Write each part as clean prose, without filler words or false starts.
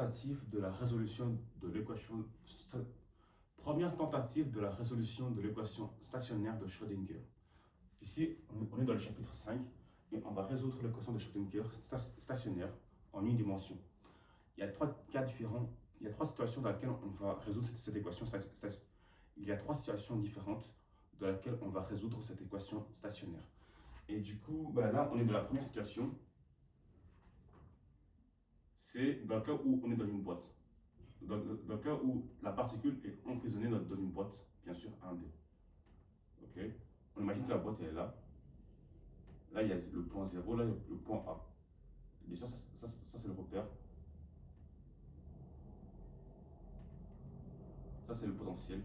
tentative de la résolution de l'équation première tentative de la résolution de l'équation stationnaire de Schrödinger. Ici, on est dans le chapitre 5 et on va résoudre l'équation de Schrödinger stationnaire en une dimension. Il y a trois cas différents, il y a trois situations dans lesquelles on va résoudre cette équation stationnaire. Il y a trois situations différentes dans lesquelles on va résoudre cette équation stationnaire. Et du coup, là, on est dans la première situation. C'est dans le cas où on est dans une boîte. Dans le cas où la particule est emprisonnée dans une boîte, bien sûr, 1D. Ok. On imagine que la boîte est là. Là, il y a le point 0, là, il y a le point A. Bien sûr, ça c'est le repère. Ça, c'est le potentiel.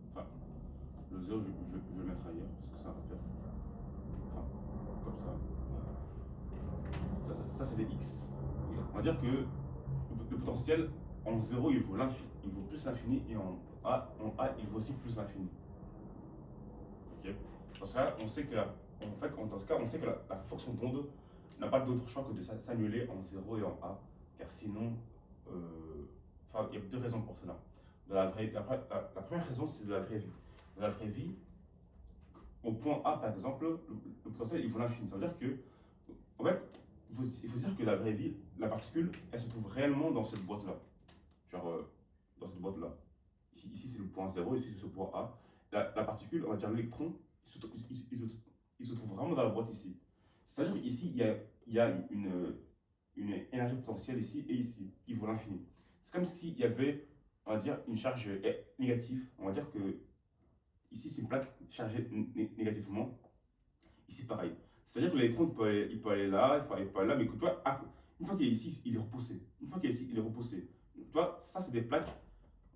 Enfin, le 0, je vais le mettre ailleurs, parce que c'est un repère. Enfin, comme ça. Ça c'est les X. On va dire que le potentiel, en 0, il vaut plus l'infini, et en A, il vaut aussi plus l'infini. Ok. Dans ce cas, on sait que la fonction d'onde n'a pas d'autre choix que de s'annuler en 0 et en A, car sinon, il y a deux raisons pour cela. La première raison, c'est de la vraie vie. Dans la vraie vie, au point A, par exemple, le potentiel, il vaut l'infini. Ça veut dire que, en fait, il faut dire que la vraie vie, la particule, elle se trouve réellement dans cette boîte-là. Genre, dans cette boîte-là. Ici c'est le point 0, ici c'est ce point A. La particule, on va dire l'électron, il se trouve vraiment dans la boîte ici. C'est-à-dire qu'ici, il y a une énergie potentielle ici et ici, qui vaut l'infini. C'est comme s'il y avait, on va dire, une charge négative. On va dire que ici c'est une plaque chargée négativement. Ici pareil. C'est-à-dire que l'électron il peut aller là, il peut aller là, mais que tu vois, une fois qu'il est ici, il est repoussé. Une fois qu'il est ici, il est repoussé. Tu vois, ça c'est des plaques,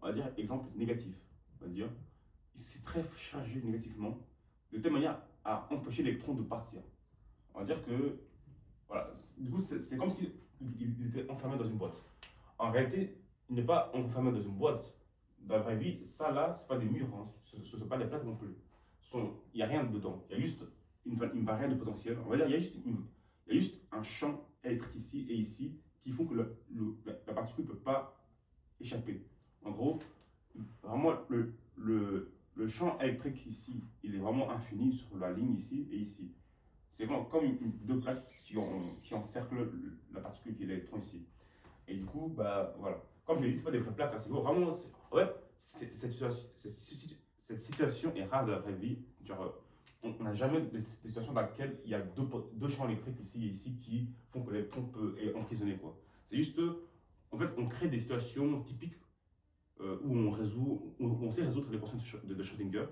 on va dire, exemple négatif. On va dire, c'est très chargé négativement, de telle manière à empêcher l'électron de partir. On va dire que, voilà, du coup, c'est comme s'il était enfermé dans une boîte. En réalité, il n'est pas enfermé dans une boîte. Dans la vraie vie, ça là, ce n'est pas des murs, hein. Ce ne sont pas des plaques non plus. Il n'y a rien dedans. Il y a juste une barrière de potentiel. On va dire, il y a juste un champ électrique ici et ici qui font que la particule ne peut pas échapper. En gros, vraiment, le champ électrique ici, il est vraiment infini sur la ligne ici et ici. C'est vraiment comme deux plaques qui encerclent la particule qui est l'électron ici. Et du coup, voilà. Comme je l'ai dit, ce pas des vraies plaques, hein. C'est vraiment. En fait, cette situation est rare dans la vraie vie. Genre, on n'a jamais des situations dans lesquelles il y a deux champs électriques ici et ici qui font que l'électron est emprisonné, quoi. C'est juste, en fait, on crée des situations typiques où on sait résoudre l'équation de Schrödinger.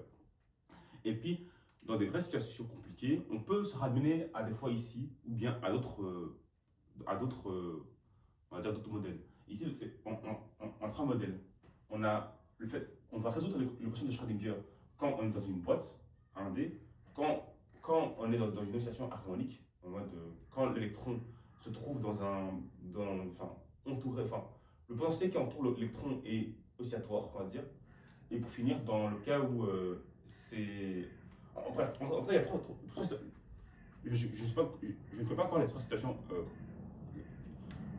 Et puis, dans des vraies situations compliquées, on peut se ramener à des fois ici, ou bien à d'autres on va dire d'autres modèles. Ici, on a trois modèles. On va résoudre l'équation de Schrödinger quand on est dans une boîte, 1D, quand on est dans une oscillation harmonique, en mode quand l'électron se trouve entouré, le potentiel qui entoure l'électron est oscillatoire, on va dire. Et pour finir, dans le cas où c'est. Bref, en fait, il y a trois je ne connais pas encore les trois situations.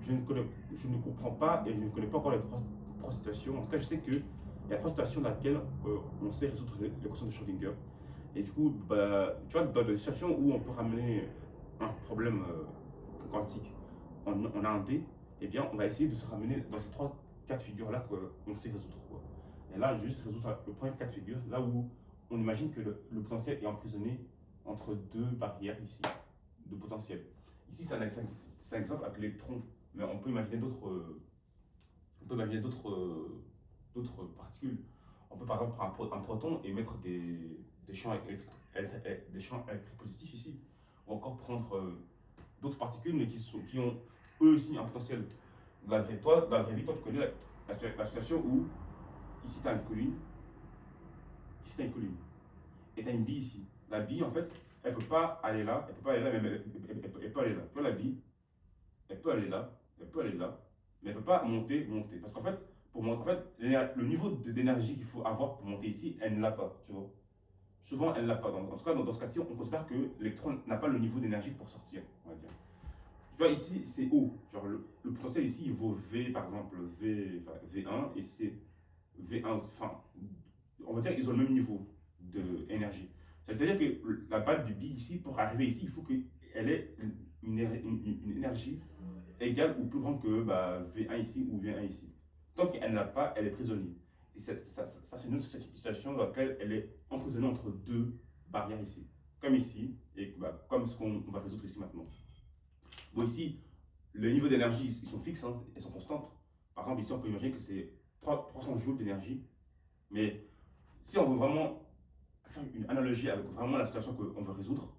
Je ne comprends pas et je ne connais pas encore les trois situations. En tout cas, je sais qu'il y a trois situations dans lesquelles on sait résoudre l'équation de Schrödinger. Et du coup, tu vois, dans des situations où on peut ramener un problème quantique en a un D, eh bien, on va essayer de se ramener dans ces trois cas de figure-là qu'on sait résoudre, quoi. Et là, juste résoudre le premier cas de figure, là où on imagine que le potentiel est emprisonné entre deux barrières ici, de potentiel. Ici, c'est un exemple avec l'électron. Mais on peut imaginer d'autres particules. On peut par exemple prendre un proton et mettre des champs électriques positifs ici. Ou encore prendre d'autres particules, mais qui ont eux aussi un potentiel. Dans la vraie vie, toi tu connais la situation où ici tu as une colline, ici tu as une colline, et tu as une bille ici. La bille, en fait, elle ne peut pas aller là, mais elle peut aller là. Tu vois la bille, elle peut aller là, elle peut aller là, mais elle ne peut pas monter. Parce qu'en fait, pour monter, le niveau d'énergie qu'il faut avoir pour monter ici, elle ne l'a pas, tu vois. Souvent, elle ne l'a pas. En tout cas, dans ce cas-ci, on considère que l'électron n'a pas le niveau d'énergie pour sortir, on va dire. Tu vois, ici, c'est haut. Genre, le potentiel ici, il vaut V, par exemple, V1, et c'est V1 aussi. Enfin, on va dire qu'ils ont le même niveau d'énergie. C'est-à-dire que la balle du B ici, pour arriver ici, il faut qu'elle ait une énergie égale ou plus grande que V1 ici ou V1 ici. Tant qu'elle n'a pas, elle est prisonnière. Et ça, c'est une autre situation dans laquelle elle est emprisonnée entre deux barrières ici. Comme ici, et comme ce qu'on va résoudre ici maintenant. Bon, ici, le niveau d'énergie, ils sont fixes, hein, elles sont constantes. Par exemple, ici, on peut imaginer que c'est 300 joules d'énergie. Mais si on veut vraiment faire une analogie avec vraiment la situation qu'on veut résoudre,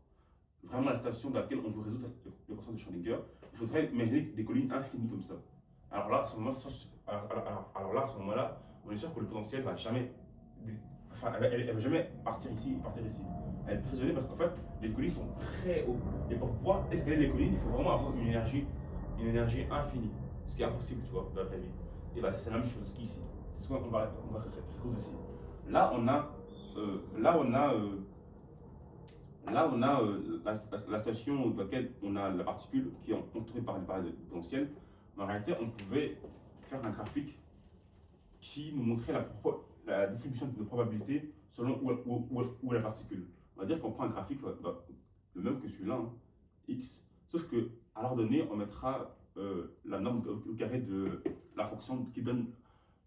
vraiment la situation dans laquelle on veut résoudre l'équation de Schrödinger, il faudrait imaginer des collines infinies comme ça. Alors là, à ce moment-là, à ce moment-là, on est sûr que le potentiel va jamais, enfin, elle va jamais partir ici et partir ici. Elle est prisonnée parce qu'en fait, les collines sont très hauts. Et pour pouvoir escalader les collines, il faut vraiment avoir une énergie infinie. Ce qui est impossible, tu vois, dans la vraie vie. Et c'est la même chose qu'ici. C'est ce qu'on va résoudre ici. Là, on a, là, on a Là, on a la station dans laquelle on a la particule qui est entourée par les barrières potentielles. Mais en réalité, on pouvait faire un graphique qui nous montrait la distribution de probabilités selon où est la particule. On va dire qu'on prend un graphique le même que celui-là, hein, x, sauf que à l'ordonnée, on mettra la norme au carré de la fonction qui donne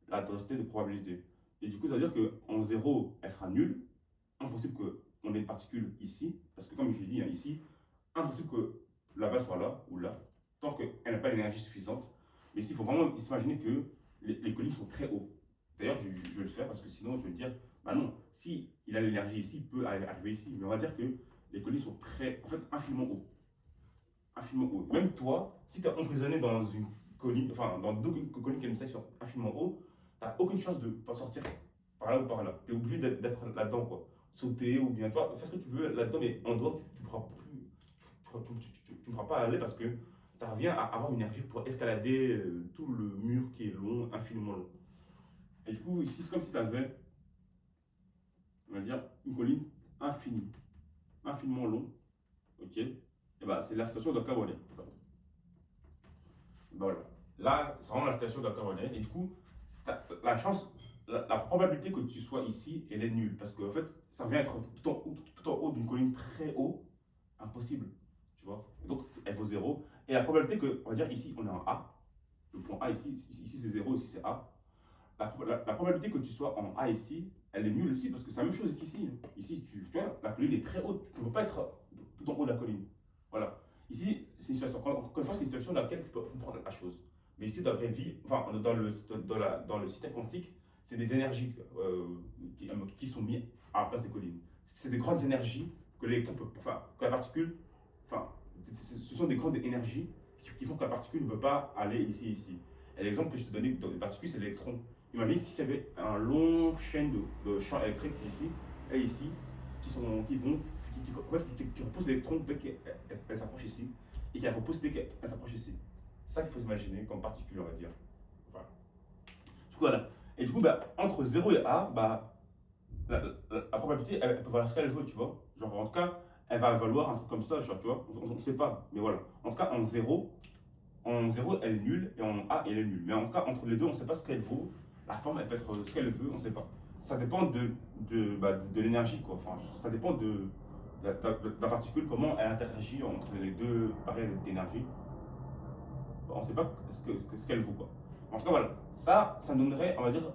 la densité de probabilité. Et du coup, ça veut dire qu'en 0, elle sera nulle. Impossible qu'on ait une particule ici, parce que comme je l'ai dit, hein, ici, impossible que la balle soit là ou là, tant qu'elle n'a pas l'énergie suffisante. Mais ici, il faut vraiment s'imaginer que les collines sont très hauts. D'ailleurs, je vais le faire parce que sinon, je vais te dire, bah non, si il a l'énergie ici, il peut arriver ici. Mais on va dire que les collines sont en fait, infiniment hauts. Infiniment hauts. Même toi, si tu es emprisonné dans une colline, enfin, dans deux collines qui sont infiniment hauts, tu n'as aucune chance de pas sortir par là ou par là. Tu es obligé d'être là-dedans, quoi. Sauter ou bien, tu vois, faire ce que tu veux là-dedans, mais en dehors, tu ne pourras plus, tu pourras pas aller parce que ça revient à avoir une énergie pour escalader tout le mur qui est long, infiniment long. Et du coup, ici, c'est comme si tu avais, on va dire, une colline infinie, infiniment long, ok? Et bah, c'est la situation de Kawale. Voilà. Là, c'est vraiment la situation de Kawale. Et du coup, la chance, la probabilité que tu sois ici, elle est nulle. Parce qu'en fait, ça vient être tout en haut d'une colline très haut, impossible. Tu vois? Donc, elle vaut 0. Et la probabilité que, on va dire ici, on est en A. Le point A ici, ici c'est 0, ici c'est A. La probabilité que tu sois en A ici, elle est nulle aussi parce que c'est la même chose qu'ici. Ici, tu vois, la colline est très haute. Tu ne peux pas être tout en haut de la colline. Voilà. Ici, c'est une situation, encore une fois, c'est une situation dans laquelle tu peux comprendre la chose. Mais ici, dans la vraie vie, enfin, dans le système quantique, c'est des énergies qui sont mises à la place des collines. C'est des grandes énergies que l'électron peut, enfin, que la particule, enfin, ce sont des grandes énergies qui font que la particule ne peut pas aller ici, ici. Et l'exemple que je te donnais dans les particules, c'est l'électron. Imagine qu'il y avait un long chaîne de champs électriques ici et ici, qui repoussent l'électron dès qu'elle s'approche ici, et qui la repousse dès qu'elle s'approche ici. C'est ça qu'il faut s'imaginer comme particule, on va dire. Voilà. Du coup, voilà. Et du coup, entre 0 et A, la probabilité, elle peut valoir ce qu'elle veut, tu vois. Genre, en tout cas, elle va valoir un truc comme ça, genre, tu vois. On ne sait pas, mais voilà. En tout cas, en 0, elle est nulle, et en A, elle est nulle. Mais en tout cas, entre les deux, on ne sait pas ce qu'elle vaut. La forme, elle peut être ce qu'elle veut, on ne sait pas. Ça dépend de l'énergie, quoi. Enfin, ça dépend de la particule, comment elle interagit entre les deux barrières d'énergie. On ne sait pas ce qu'elle vaut, quoi. En tout cas, voilà. Ça donnerait, on va dire,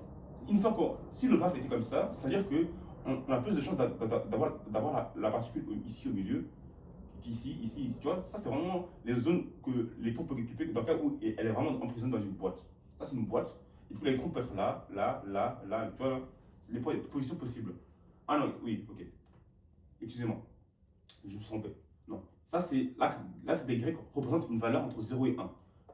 une fois que si le graphe était comme ça, c'est-à-dire qu'on a plus de chances d'avoir la particule ici au milieu, ici, tu vois, ça c'est vraiment les zones que l'électron peut occuper dans le cas où elle est vraiment emprisonnée dans une boîte. Ça c'est une boîte, et du coup l'électron peut être là, tu vois, c'est les positions possibles. Ah non, oui, ok, excusez-moi, je me suis trompé. Non, ça c'est, là c'est des grecs représentent une valeur entre 0 et 1. Du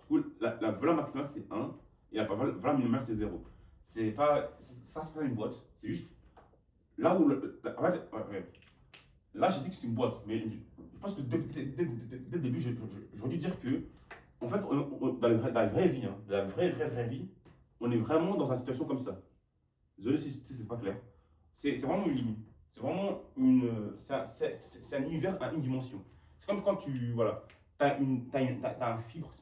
coup, la valeur maximale c'est 1, et la valeur minimale c'est 0. C'est pas, ça c'est pas une boîte, c'est juste là où, en fait, ouais. Là, j'ai dit que c'est une boîte, mais je pense que dès le début, j'aurais dû dire que, en fait, dans la vraie vie, hein, dans la vraie vie, on est vraiment dans une situation comme ça. Désolé si c'est pas clair. C'est vraiment une ligne. C'est vraiment c'est un univers à une dimension. C'est comme quand tu, voilà, t'as une fibre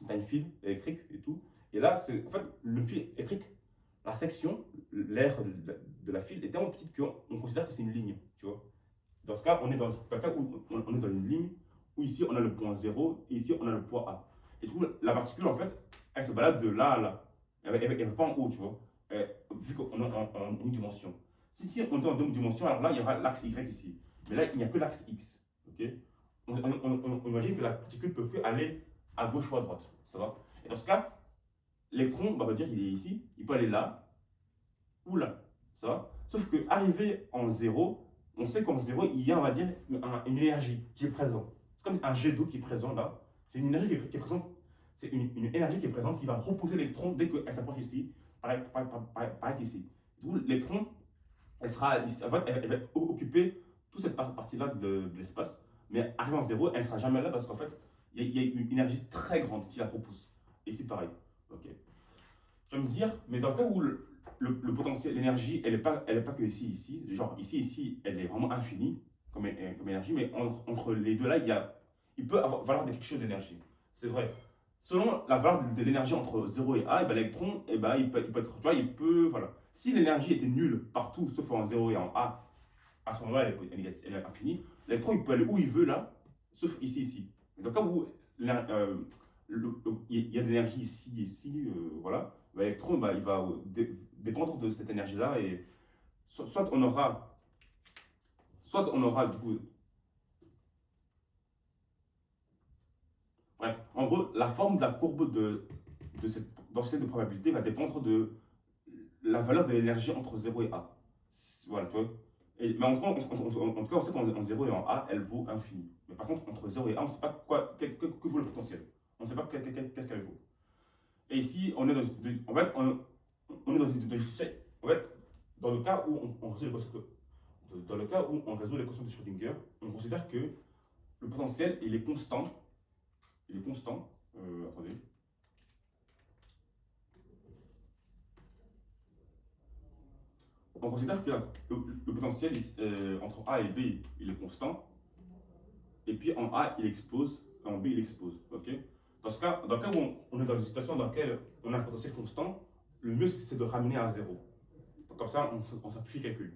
électrique et tout. Et là, en fait, le fil électrique, la section, l'air de la file est tellement petite qu'on considère que c'est une ligne, tu vois. Dans ce cas, on est dans le cas où on est dans une ligne, où ici on a le point 0, et ici on a le point A. Et du coup, la particule, en fait, elle se balade de là à là. Elle ne va pas en haut, tu vois, vu qu'on est en une dimension. Si on est en deux dimensions, alors là, il y aura l'axe Y ici. Mais là, il n'y a que l'axe X. Ok, on imagine que la particule peut que aller à gauche ou à droite. Ça va. Et dans ce cas, l'électron, bah, on va dire, il est ici, il peut aller là ou là. Ça va. Sauf que arrivé en zéro, on sait qu'en zéro, il y a, on va dire, une énergie qui est présente. C'est comme un jet d'eau qui est présent là. C'est une énergie qui est présente. C'est une énergie qui est présente qui va repousser l'électron dès qu'elle s'approche ici, pareil qu'ici. Du coup, l'électron, elle va occuper toute cette partie-là de l'espace. Mais arrivé en zéro, elle ne sera jamais là parce qu'en fait, il y a une énergie très grande qui la repousse. Et c'est pareil. Ok. Tu vas me dire, mais dans le cas où le potentiel, l'énergie, elle est pas que ici. Genre ici, elle est vraiment infinie comme énergie, mais entre les deux là, il peut avoir valeur de quelque chose d'énergie. C'est vrai. Selon la valeur de l'énergie entre 0 et A, et ben, l'électron, il peut être, tu vois, voilà. Si l'énergie était nulle partout, sauf en 0 et en A, à ce moment-là, elle est infinie. L'électron, il peut aller où il veut là, sauf ici. Mais dans le cas où il y a de l'énergie ici, voilà, bah, l'électron, bah, il va dépendre de cette énergie-là et soit on aura du coup. Bref, en gros, la forme de la courbe de cette densité de probabilité va dépendre de la valeur de l'énergie entre 0 et A. Voilà, tu vois. Mais en tout cas, on sait qu'en 0 et en A, elle vaut infini. Mais par contre, entre 0 et A, on ne sait pas que vaut le potentiel. On ne sait pas qu'est-ce qu'elle vaut. Et ici, on est dans, en fait, on est en fait, dans le cas où on résout l'équation de Schrödinger, on considère que le potentiel, il est constant. Il est constant. Attendez. On considère que le potentiel entre A et B, il est constant. Et puis en A, il explose. En B, il explose. Ok. Dans le cas où on est dans une situation dans laquelle on a un potentiel constant, le mieux c'est de ramener à zéro. Comme ça, on simplifie le calcul.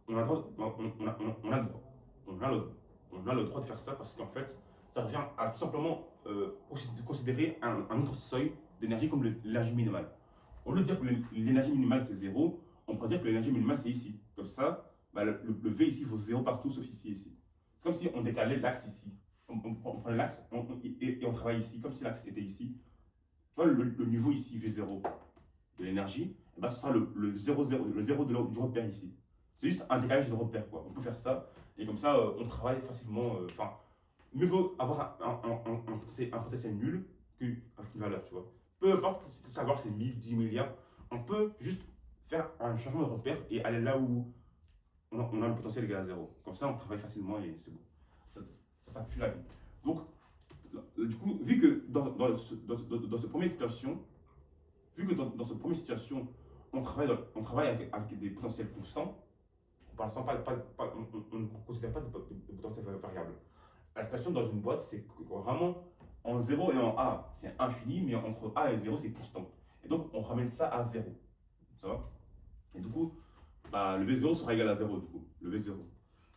On a, le droit, on a le droit. On a le droit de faire ça parce qu'en fait, ça revient à tout simplement considérer un autre seuil d'énergie comme l'énergie minimale. Au lieu de dire que l'énergie minimale c'est zéro, on pourrait dire que l'énergie minimale c'est ici. Comme ça, bah, le V ici vaut zéro partout sauf ici et ici. C'est comme si on décalait l'axe ici. On prenait l'axe et on travaille ici, comme si l'axe était ici. Tu vois, le niveau ici, V0 de l'énergie, bah, ce sera le 0, 0, le 0 du repère ici. C'est juste un décalage de repère, quoi. On peut faire ça, et comme ça, on travaille facilement. Enfin, mieux vaut avoir un potentiel nul qu'avec une valeur, tu vois. Peu importe si savoir c'est 1000, 10 milliards, on peut juste faire un changement de repère et aller là où on a le potentiel égal à 0. Comme ça, on travaille facilement et c'est bon. Ça simplifie la vie. Donc, du coup, vu que dans cette première situation, cette première situation, on travaille avec des potentiels constants, on ne considère pas de potentiel variable. La situation dans une boîte, c'est vraiment en 0 et en A, c'est infini, mais entre A et 0, c'est constant. Et donc, on ramène ça à 0. Ça va? Et du coup, bah, le V0 sera égal à 0, du coup, le V0.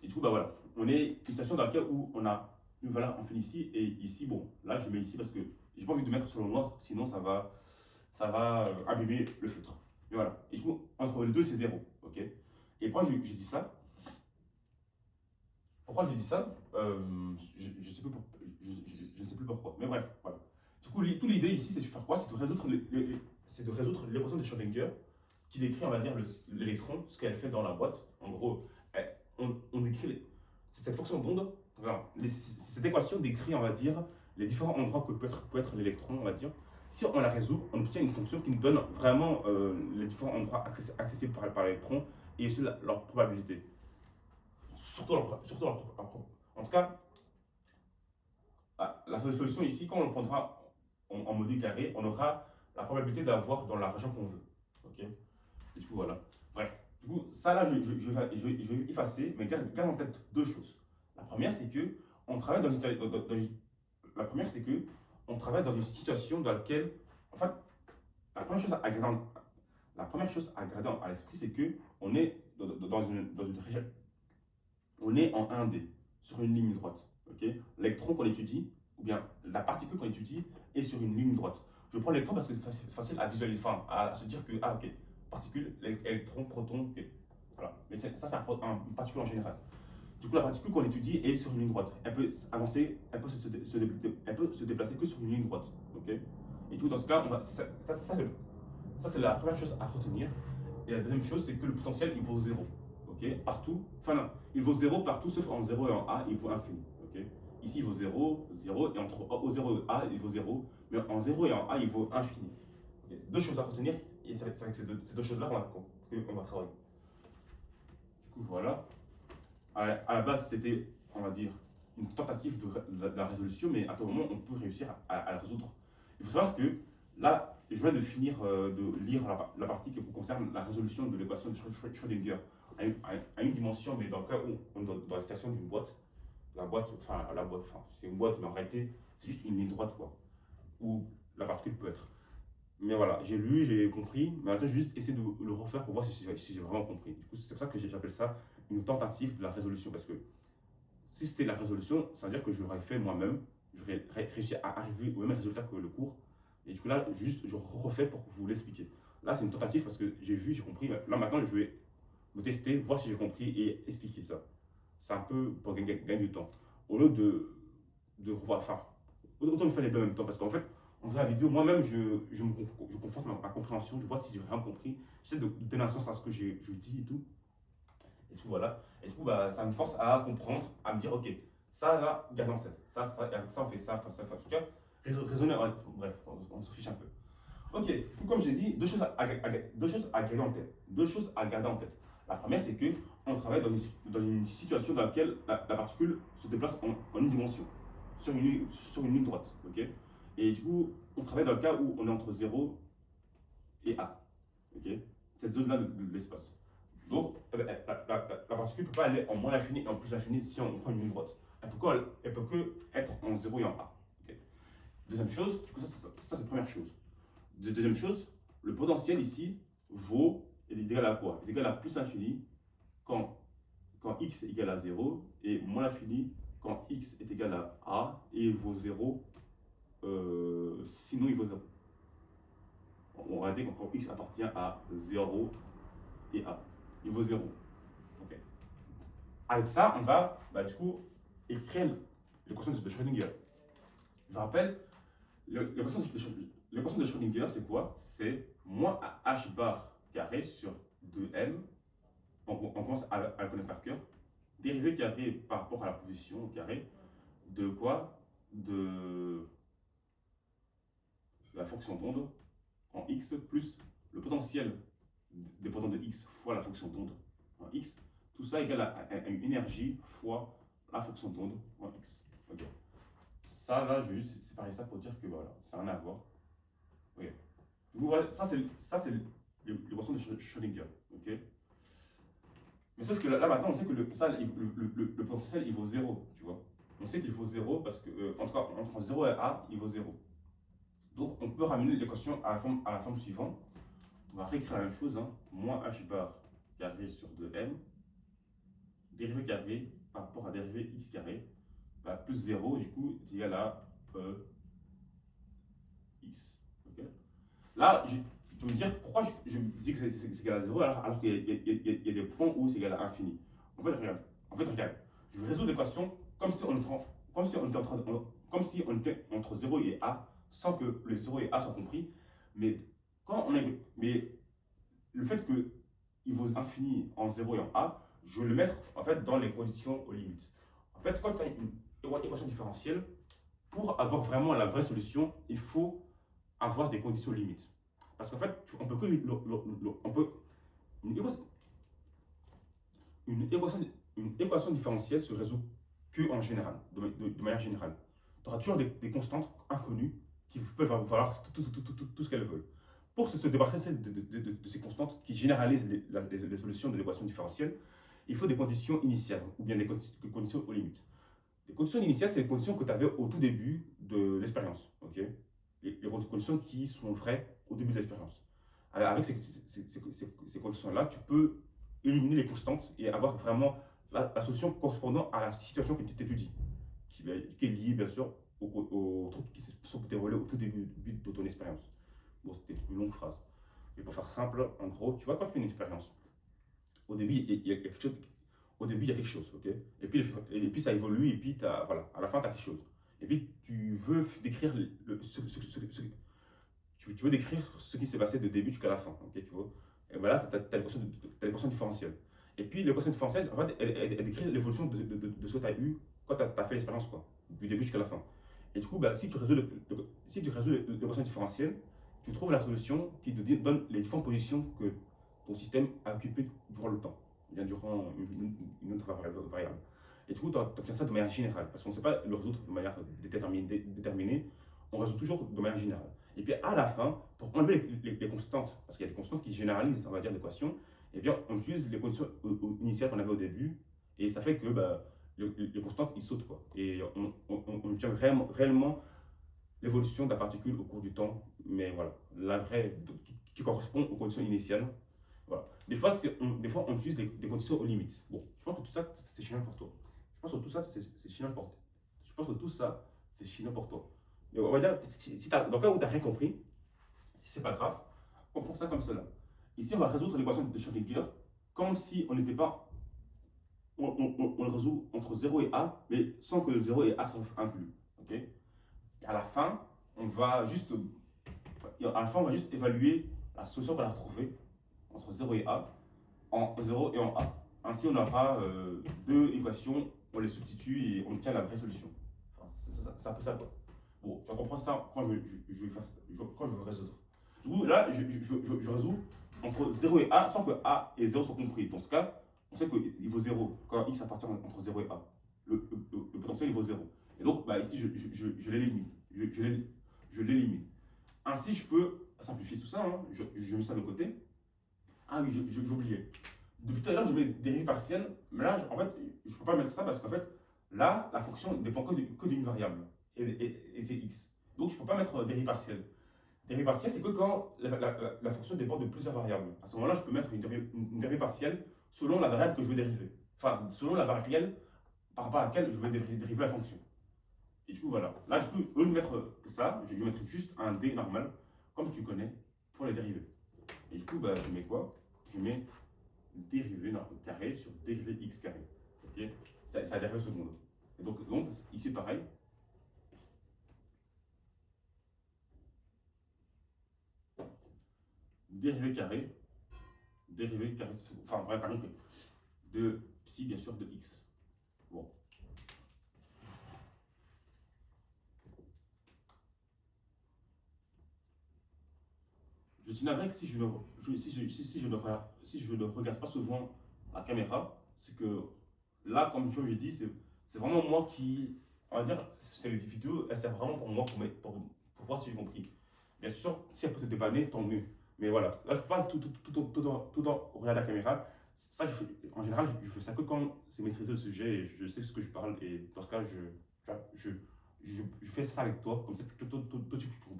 Et du coup, bah voilà, on est une situation dans laquelle où on a une valeur infinie ici, et ici, bon, là, je mets ici parce que j'ai pas envie de mettre sur le noir, sinon ça va abîmer le filtre. Et voilà. Et du coup, entre les deux, c'est 0. Ok. Et pourquoi je dis ça? Pourquoi je dis ça je ne sais plus pourquoi. Mais bref, voilà. Du coup, toute l'idée ici, c'est de faire quoi? C'est de résoudre l'équation de Schrödinger qui décrit, on va dire, l'électron, ce qu'elle fait dans la boîte. En gros, on décrit cette fonction d'onde. Cette équation décrit, on va dire, les différents endroits que peut être l'électron, on va dire. Si on la résout, on obtient une fonction qui nous donne vraiment les différents endroits accessibles par l'électron et aussi leur probabilité. Surtout en tout cas, la solution ici, quand on le prendra en module carré, on aura la probabilité d'avoir dans la région qu'on veut. Ok. Et du coup, voilà. Bref. Du coup, ça là, je vais effacer, mais garde en tête deux choses. La première, c'est que on travaille dans une la première, c'est que on travaille dans une situation dans laquelle, en fait, la première chose à garder, la première chose à garder à l'esprit, c'est que on est dans une région, on est en 1D, sur une ligne droite. Okay, l'électron qu'on étudie, ou bien la particule qu'on étudie, est sur une ligne droite. Je prends l'électron parce que c'est facile à visualiser, enfin, à se dire que, ah ok, particule, électron, proton, ok. Voilà. Mais ça, c'est une particule en général. Du coup, la particule qu'on étudie est sur une ligne droite. Elle peut avancer, elle peut se déplacer que sur une ligne droite. Okay, et du coup, dans ce cas, ça c'est la première chose à retenir. Et la deuxième chose, c'est que le potentiel, il vaut 0. Okay, partout. Enfin, non, il vaut 0 partout, sauf en 0 et en A, il vaut infini. Okay, ici, il vaut 0, 0, et entre au 0 et A, il vaut 0. Mais en 0 et en A, il vaut infini. Okay, deux choses à retenir, et c'est avec ces deux choses-là qu'on va travailler. Du coup, voilà. À la base, c'était, on va dire, une tentative de la résolution, mais à tout moment, on peut réussir à la résoudre. Il faut savoir que là, je viens de finir de lire la partie qui concerne la résolution de l'équation de Schrödinger à une dimension, mais dans le cas où on est dans la situation d'une boîte. C'est une boîte, mais en réalité, c'est juste une ligne droite, quoi, où la particule peut être. Mais voilà, j'ai lu, j'ai compris, mais maintenant, j'ai juste essayé de le refaire pour voir si j'ai vraiment compris. Du coup, c'est pour ça que j'appelle ça une tentative de la résolution, parce que si c'était la résolution, ça veut dire que je l'aurais fait moi-même, j'aurais réussi à arriver au même résultat que le cours. Et du coup, là, juste, je refais pour vous l'expliquer. Là, c'est une tentative parce que j'ai vu, j'ai compris. Là, maintenant, je vais me tester, voir si j'ai compris et expliquer ça. C'est un peu pour gagner du temps. Au lieu de revoir, enfin, autant le faire les deux en même temps. Parce qu'en fait, en faisant la vidéo, moi-même, je conforte ma compréhension, je vois si j'ai vraiment compris. J'essaie de donner un sens à ce que je dis et tout. Et tout, voilà. Et du coup, bah, ça me force à comprendre, à me dire, ok, ça, là, garde en tête. Ça, avec ça, on fait ça, ça. En tout cas, raisonner, bref, on se fiche un peu. Ok, du coup, comme je l'ai dit, deux choses à garder en tête. Deux choses à garder en tête. La première, c'est qu'on travaille dans une situation dans laquelle la particule se déplace en une dimension, sur une ligne droite. Okay, et du coup, on travaille dans le cas où on est entre 0 et A. Okay, cette zone-là de l'espace. Donc, la particule ne peut pas aller en moins l'infini et en plus l'infini si on prend une ligne droite. Elle peut que être en 0 et en A. Okay. Deuxième chose, du coup, ça c'est la première chose. Deuxième chose, le potentiel ici est égal à quoi? Il est égal à plus infini quand x est égal à 0 et moins l'infini quand x est égal à a et il vaut 0, sinon il vaut 0. On va dire quand x appartient à 0 et a, il vaut 0. Okay. Avec ça, on va du coup écrire l'équation de Schrödinger. Je rappelle, l'équation de Schrödinger, c'est quoi? C'est moins h bar carré sur 2m. On commence à la connaître par cœur. Dérivé carré par rapport à la position au carré de quoi? De la fonction d'onde en x plus le potentiel dépendant de x fois la fonction d'onde en x. Tout ça égale à une énergie fois la fonction d'onde en x. Okay. Ça, là, je vais juste séparer ça pour dire que voilà, ça n'a rien à voir. Okay. Donc voilà, ça c'est l'équation de Schrödinger. Okay. Mais sauf que là maintenant, on sait que le potentiel il vaut 0, tu vois. On sait qu'il vaut 0 parce que, en tout cas, entre 0 et A, il vaut 0. Donc on peut ramener l'équation à la forme suivante. On va réécrire la même chose, hein. Moins h bar carré sur 2m, dérivé carré par rapport à dérivé x carré, plus 0, du coup, est égal à x. Okay. Là, je vais me dire pourquoi je dis que c'est égal à 0 alors qu'il y a des points où c'est égal à infini. En fait, regarde. Je vais résoudre l'équation comme si on était entre 0 et a, sans que le 0 et a soient compris. Mais le fait qu'il vaut infini en 0 et en a, je vais le mettre en fait dans les conditions aux limites. En fait, quand tu as une équation différentielle, pour avoir vraiment la vraie solution, il faut avoir des conditions limites. Parce qu'en fait, on peut que une équation différentielle se résout que en général, de manière générale. Tu auras toujours des constantes inconnues qui peuvent valoir tout ce qu'elles veulent. Pour se débarrasser de ces constantes qui généralisent les solutions de l'équation différentielle, il faut des conditions initiales ou bien des conditions aux limites. Les conditions initiales, c'est les conditions que tu avais au tout début de l'expérience. Ok, les conditions qui sont vraies au début de l'expérience. Avec ces conditions-là, tu peux éliminer les constantes et avoir vraiment la solution correspondant à la situation que tu t'étudies, qui est liée bien sûr aux trucs qui se sont déroulés au tout début de ton expérience. Bon, c'était une longue phrase. Mais pour faire simple, en gros, tu vois, quand tu fais une expérience, au début, il y a quelque chose, au début, il y a quelque chose, ok? Et puis ça évolue, et puis voilà, à la fin, tu as quelque chose. Et puis tu veux décrire tu veux décrire ce qui s'est passé de début jusqu'à la fin, ok, tu vois? Et voilà, tu as l'équation différentielle. Et puis l'équation différentielle, en fait, elle décrit l'évolution de ce que tu as eu quand tu as fait l'expérience, quoi, du début jusqu'à la fin. Et du coup, bah, si tu résous l'équation différentielle, tu trouves la solution qui te donne les différentes positions que ton système a occupées durant le temps, bien durant une autre variable. Et du coup, tu obtiens ça de manière générale, parce qu'on ne sait pas le résoudre de manière déterminée, on résout toujours de manière générale. Et puis à la fin, pour enlever les constantes, parce qu'il y a des constantes qui généralisent, on va dire, l'équation, et bien on utilise les conditions initiales qu'on avait au début, et ça fait que bah, les constantes, ils sautent, quoi. Et on obtient réellement l'évolution de la particule au cours du temps, mais voilà, la vraie, qui correspond aux conditions initiales. Voilà. Des fois, on utilise des conditions aux limites. Bon, je pense que tout ça, c'est chiant pour toi. Je pense que tout ça, c'est chiant pour toi. Je pense que tout ça, c'est chiant pour toi. Mais on va dire, si dans le cas où tu n'as rien compris, si c'est pas grave, comprends ça comme cela. Ici, on va résoudre l'équation de Schrödinger comme si on n'était pas. On le résout entre 0 et A, mais sans que le 0 et A soient inclus. Ok? Et à la fin, on va juste, évaluer la solution qu'on a retrouvée entre 0 et A, en 0 et en A. Ainsi, on aura deux équations, on les substitue et on obtient la vraie solution. Enfin, c'est un peu ça, quoi. Bon, tu vas comprendre ça quand quand je vais résoudre. Du coup, là, je résous entre 0 et A sans que A et 0 soient compris. Dans ce cas, on sait qu'il vaut 0 quand x appartient entre 0 et A. Le potentiel, il vaut 0. Et donc, bah, ici, je l'élimine. Je l'élimine. Ainsi, je peux simplifier tout ça. Hein. Je mets ça de côté. Ah oui, j'ai oublié. Depuis tout à l'heure, je mets dérivée partielle. Mais là, en fait, je ne peux pas mettre ça parce qu'en fait, là, la fonction dépend que d'une variable. Et c'est x. Donc, je ne peux pas mettre dérivée partielle. Dérivée partielle, c'est que quand la fonction dépend de plusieurs variables. À ce moment-là, je peux mettre une dérivée partielle selon la variable que je veux dériver. Enfin, selon la variable par rapport à laquelle je veux dériver la fonction. Et du coup, voilà. Là, je peux, au lieu de mettre ça, je vais mettre juste un d normal, comme tu connais, pour les dérivés. Et du coup, bah, je mets quoi? Je mets dérivée carré sur dérivée x carré. Ok? Ça a dérivé seconde. Et donc, ici, pareil. Dérivée carré, enfin, bref, par exemple, de psi, bien sûr, de x. Bon. Je suis navré que si je ne regarde pas souvent la caméra, c'est que là, comme je l'ai dit, c'est vraiment moi qui, on va dire, ces vidéos, elles servent vraiment pour moi, pour voir si j'ai compris. Bien sûr, si elle peut te dépanner, tant mieux. Mais voilà, là, je parle tout en regardant la caméra. Ça, en général, je fais ça que quand c'est maîtriser le sujet et je sais ce que je parle. Et dans ce cas, je fais ça avec toi, comme ça, toi, tu trouves.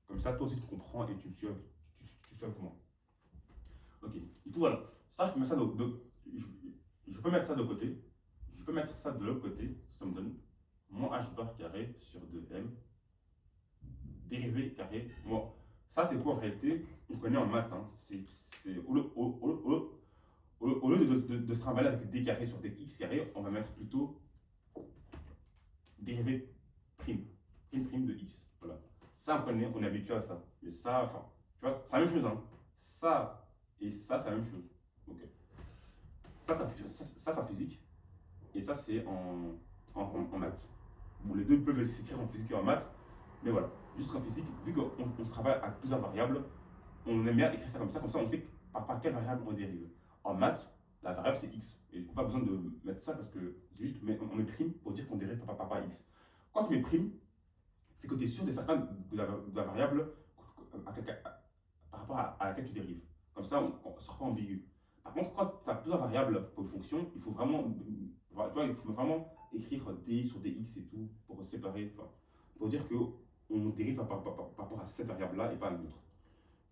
Comme ça, toi aussi, tu comprends et tu suis avec moi. Ok, du coup, voilà. Ça, je peux mettre ça je peux mettre ça de côté. Je peux mettre ça de l'autre côté. Ça me donne moins h bar carré sur 2m dérivé carré. Bon, ça, c'est quoi en réalité? On connaît en maths. Hein. Au lieu de se trimballer avec d carré sur dx carré, on va mettre plutôt dérivé prime de x. Voilà. Ça, on est habitué à ça. Mais ça, enfin, tu vois, c'est la même chose. Hein. Ça et ça, c'est la même chose. Ok. Ça, c'est en physique. Et ça, c'est en maths. Bon, les deux peuvent s'écrire en physique et en maths. Mais voilà. Juste qu'en physique, vu qu'on se travaille à plusieurs variables, on aime bien écrire ça, comme ça on sait par quelle variable on dérive. En maths, la variable c'est x. Et du coup, pas besoin de mettre ça parce que c'est juste, on met prime pour dire qu'on dérive par x. Quand tu mets prime, c'est que tu es sûr de certain de la variable par rapport à laquelle tu dérives. Comme ça, on ne sera pas ambigu. Par contre, quand tu as plusieurs variables pour une fonction, il faut vraiment écrire D sur dx et tout pour séparer, enfin, pour dire qu'on dérive par rapport à cette variable-là et pas à une autre.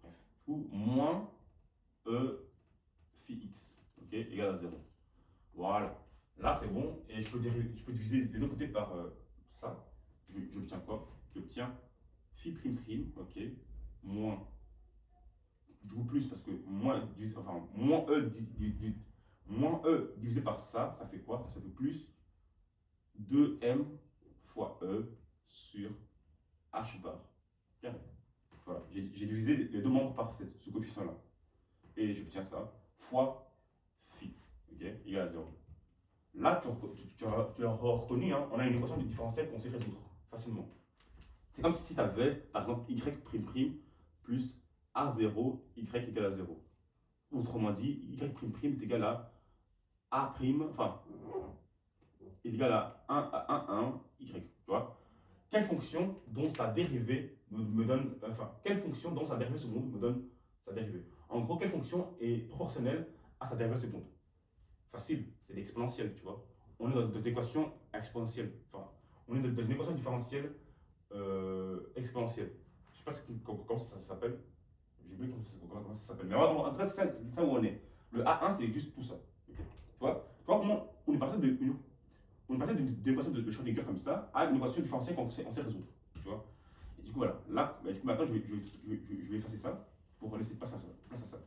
Bref, du coup, moins E phi x, ok, égale à 0. Voilà. Là, c'est bon. Et je peux diviser les deux côtés par ça. J'obtiens quoi? J'obtiens phi prime prime, ok, moins, du coup plus, parce que moins, enfin, moins E divisé par ça fait quoi? Ça fait plus 2m fois E sur h bar carré. Voilà, j'ai divisé les deux membres par ce coefficient-là. Et j'obtiens ça fois phi, ok, égal à 0. Là, tu as reconnu, hein, on a une équation de différentiel qu'on sait résoudre facilement. C'est comme si tu avais, par exemple, y' plus a0, y égale à 0. Autrement dit, y' est égal à a', enfin, est égal à 1, y. Tu vois? Quelle fonction dont sa dérivée me donne, enfin, quelle fonction dont sa dérivée seconde me donne sa dérivée? En gros, quelle fonction est proportionnelle à sa dérivée seconde? Facile, c'est l'exponentielle, tu vois. On est dans une équation exponentielle. Enfin, on est dans une équation différentielle exponentielle. Je sais pas comment ça s'appelle. J'ai oublié comment ça s'appelle. Mais en tout cas, c'est ça où on est. Le A1, c'est juste tout ça. Okay. Tu vois comment on est passé d'une équation de Schrödinger comme ça à une équation différentielle qu'on sait résoudre. Tu vois. Et du coup, voilà. Là, du coup, maintenant, je vais effacer ça pour laisser place à ça.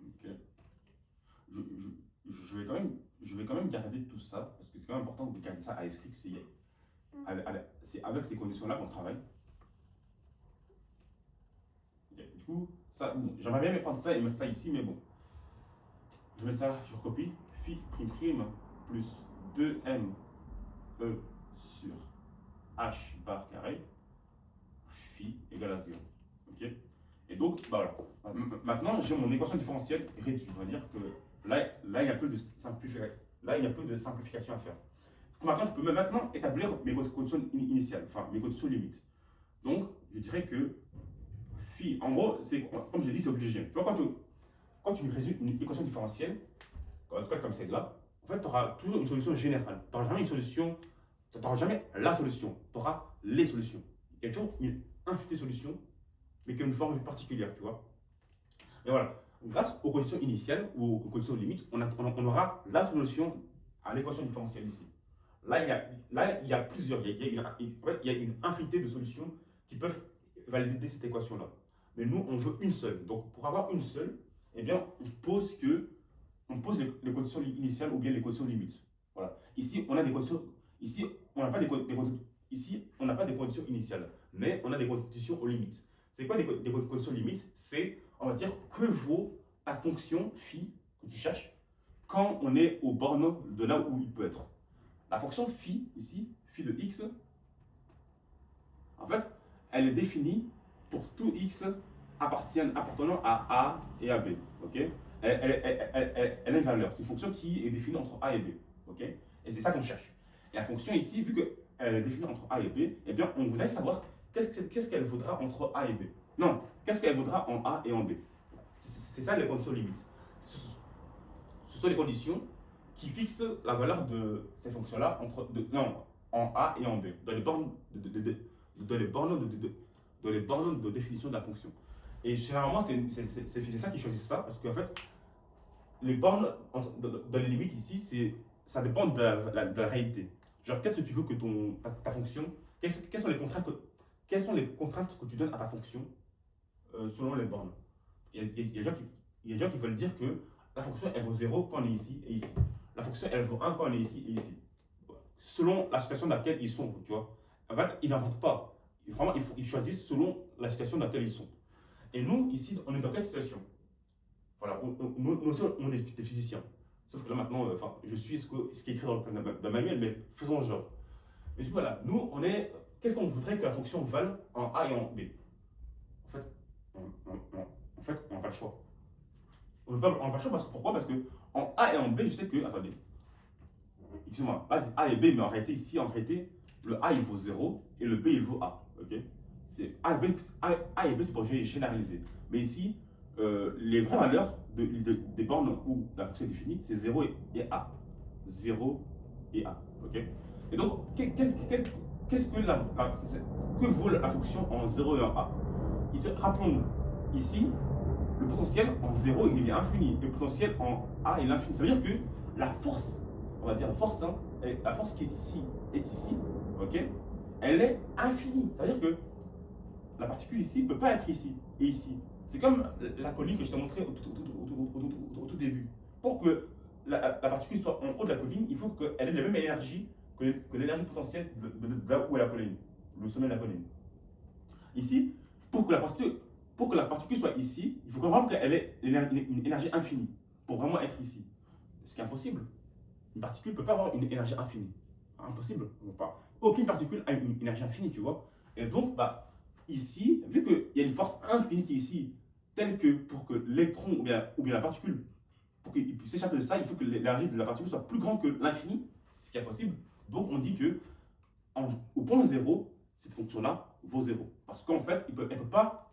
Ok. Je vais quand même garder tout ça, parce que c'est quand même important de garder ça à l'esprit, que c'est avec ces conditions-là qu'on travaille. Okay. Du coup, ça, bon, j'aimerais bien prendre ça et mettre ça ici, mais bon. Je mets ça, je recopie. Phi prime prime plus 2m e sur h bar carré, phi égale à 0. Ok. Et donc, bah voilà. Maintenant, j'ai mon équation différentielle réduite. On va dire que là, il y a peu de simplification à faire. Maintenant, je peux maintenant établir mes conditions initiales, enfin mes conditions limites. Donc, je dirais que phi, en gros, comme je l'ai dit, c'est obligé. Tu vois, quand tu résous une équation différentielle, en tout cas comme celle-là, en fait, tu auras toujours une solution générale. Tu n'auras jamais une solution, tu n'auras jamais la solution, tu auras les solutions. Il y a toujours une infinité de solutions, mais qui a une forme particulière, tu vois. Et voilà, grâce aux conditions initiales ou aux conditions limites, on aura la solution à l'équation différentielle ici. Là, il y a plusieurs, il y a une infinité de solutions qui peuvent valider cette équation-là. Mais nous, on veut une seule. Donc, pour avoir une seule, eh bien, on pose les conditions initiales ou bien les conditions limites. Voilà. Ici, on a des conditions. Ici, on n'a pas ici, on n'a pas des conditions initiales, mais on a des conditions aux limites. C'est quoi des conditions limites? C'est, on va dire, que vaut ta fonction phi que tu cherches quand on est aux bornes de là où il peut être. La fonction phi, ici, phi de x, en fait, elle est définie pour tout x appartenant à A et à B. Okay? Elle a une valeur. C'est une fonction qui est définie entre A et B. Okay? Et c'est ça qu'on cherche. Et la fonction ici, vu qu'elle est définie entre A et B, eh bien, on vous allez savoir qu'est-ce qu'elle vaudra entre A et B. Non, qu'est-ce qu'elle vaudra en A et en B. C'est ça les conditions limites. Ce sont les conditions qui fixent la valeur de cette fonction-là en A et en B, dans les bornes de définition de la fonction. Et généralement, c'est ça qui choisit ça, parce qu'en fait, les bornes dans les limites ici, ça dépend de la réalité. Genre, qu'est-ce que tu veux que ta fonction, quelles sont les contraintes que tu donnes à ta fonction selon les bornes. Il y a des gens qui veulent dire que la fonction, elle vaut 0 quand on est ici et ici. La fonction, elle vaut 1 quand on est ici et ici. Selon la situation dans laquelle ils sont, tu vois. En fait, ils n'inventent pas. Vraiment, ils choisissent selon la situation dans laquelle ils sont. Et nous, ici, on est dans quelle situation? Voilà, nous aussi, on est des physiciens. Sauf que là, maintenant, je suis ce qui est écrit dans le manuel, mais faisons genre. Mais du coup, voilà, nous, qu'est-ce qu'on voudrait que la fonction vale en A et en B? En fait, on n'a pas le choix. On n'a pas le choix pourquoi? Parce que en A et en B, je sais que, attendez, excusez-moi, là c'est A et B, mais en réalité, le A il vaut 0 et le B il vaut A. Okay? A et B, c'est pour généraliser. Mais ici, les vraies valeurs des bornes où la fonction est définie, c'est 0 et A. 0 et A. Ok. Et donc, qu'est-ce que que vaut la fonction en 0 et en A? Rappelons-nous, ici, le potentiel en 0 il est infini, le potentiel en A il est infini. Ça veut dire que la force, on va dire la force, hein, la force qui est ici, ok, elle est infinie. Ça veut dire que la particule ici ne peut pas être ici et ici. C'est comme la colline que je t'ai montré au tout début. Pour que la particule soit en haut de la colline, il faut qu'elle ait la même énergie que l'énergie potentielle de là où est la colline, le sommet de la colline. Ici, pour que la particule soit ici, il faut vraiment qu'elle ait une énergie infinie pour vraiment être ici. Ce qui est impossible. Une particule ne peut pas avoir une énergie infinie. Impossible. Aucune particule a une énergie infinie, tu vois. Et donc, ici, vu qu'il y a une force infinie qui est ici, telle que pour que l'électron ou bien la particule, pour qu'il puisse s'échapper de ça, il faut que l'énergie de la particule soit plus grande que l'infini, ce qui est possible. Donc, on dit que au point 0, cette fonction-là vaut 0. Parce qu'en fait, elle ne peut pas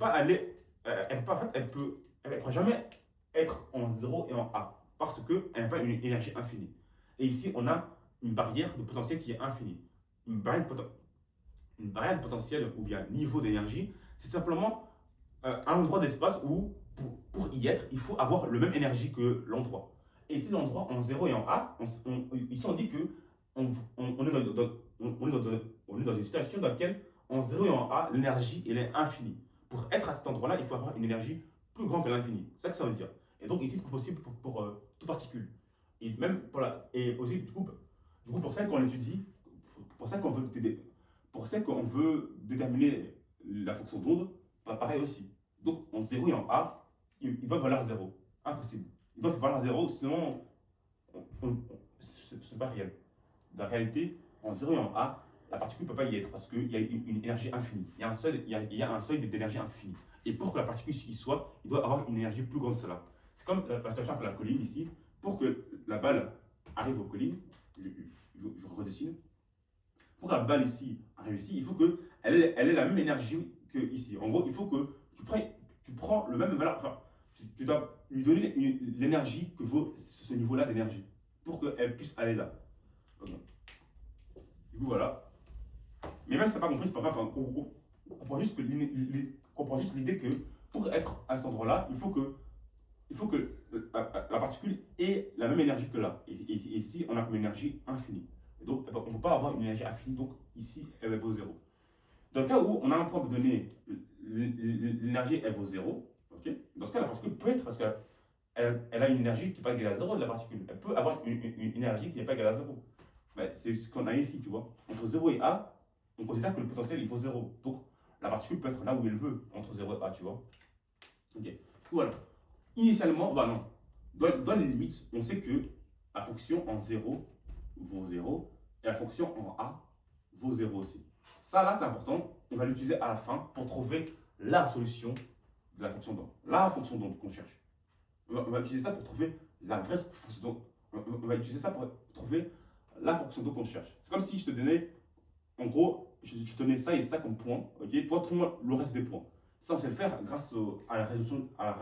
aller, elle pourra jamais être en 0 et en A. Parce qu'elle n'a pas une énergie infinie. Et ici, on a une barrière de potentiel qui est infinie. Une barrière de potentiel ou bien niveau d'énergie, c'est simplement un endroit d'espace où, pour y être, il faut avoir le même énergie que l'endroit. Et ici, l'endroit en 0 et en A, ici on dit que on est dans une situation dans laquelle en 0 et en A, l'énergie elle est infinie. Pour être à cet endroit-là, il faut avoir une énergie plus grande que l'infini. C'est ça que ça veut dire. Et donc ici, c'est possible pour toute particule. Et même et aussi, du coup, pour ça qu'on étudie, pour ça qu'on veut déterminer la fonction d'onde, pareil aussi. Donc en 0 et en A, il doit valoir 0. Impossible. Il doit valoir 0, sinon ce n'est pas réel. Dans la réalité, en 0 et en A, la particule ne peut pas y être parce qu'il y a une énergie infinie. Il y a un seuil d'énergie infinie. Et pour que la particule y soit, il doit avoir une énergie plus grande que cela. C'est comme la situation avec la colline ici. Pour que la balle arrive aux collines, je redessine. Pour que la balle ici arrive ici, il faut qu'elle ait la même énergie que ici. En gros, il faut que tu prends le même valeur. Enfin, tu dois lui donner l'énergie que vaut ce niveau-là d'énergie pour qu'elle puisse aller là. Okay. Du coup, voilà. Mais même si tu n'as pas compris, c'est pas grave. Hein. On comprend juste l'idée que pour être à cet endroit-là, il faut que la particule ait la même énergie que là. Et ici, on a comme énergie infinie. Et donc, on ne peut pas avoir une énergie infinie. Donc, ici, elle vaut 0. Dans le cas où on a un point de donner, l'énergie, elle vaut 0. Okay. Dans ce cas, la particule peut être, parce qu'elle a une énergie qui n'est pas égale à 0 de la particule. Elle peut avoir une énergie qui n'est pas égale à 0. C'est ce qu'on a ici, tu vois. Entre 0 et A, on considère que le potentiel, il vaut 0. Donc, la particule peut être là où elle veut, entre 0 et A, tu vois. Ok. Voilà. Initialement, non. Dans les limites, on sait que la fonction en 0 vaut 0 et la fonction en A vaut 0 aussi. Ça, là, c'est important. On va l'utiliser à la fin pour trouver la solution de la fonction d'onde. La fonction d'onde qu'on cherche. On va utiliser ça pour trouver la vraie fonction d'onde. On va utiliser ça pour trouver la fonction d'onde qu'on cherche. C'est comme si je te donnais, en gros, je te donnais ça et ça comme point. Ok. Toi, trouve-moi le reste des points. Ça, on sait le faire grâce à la résolution, à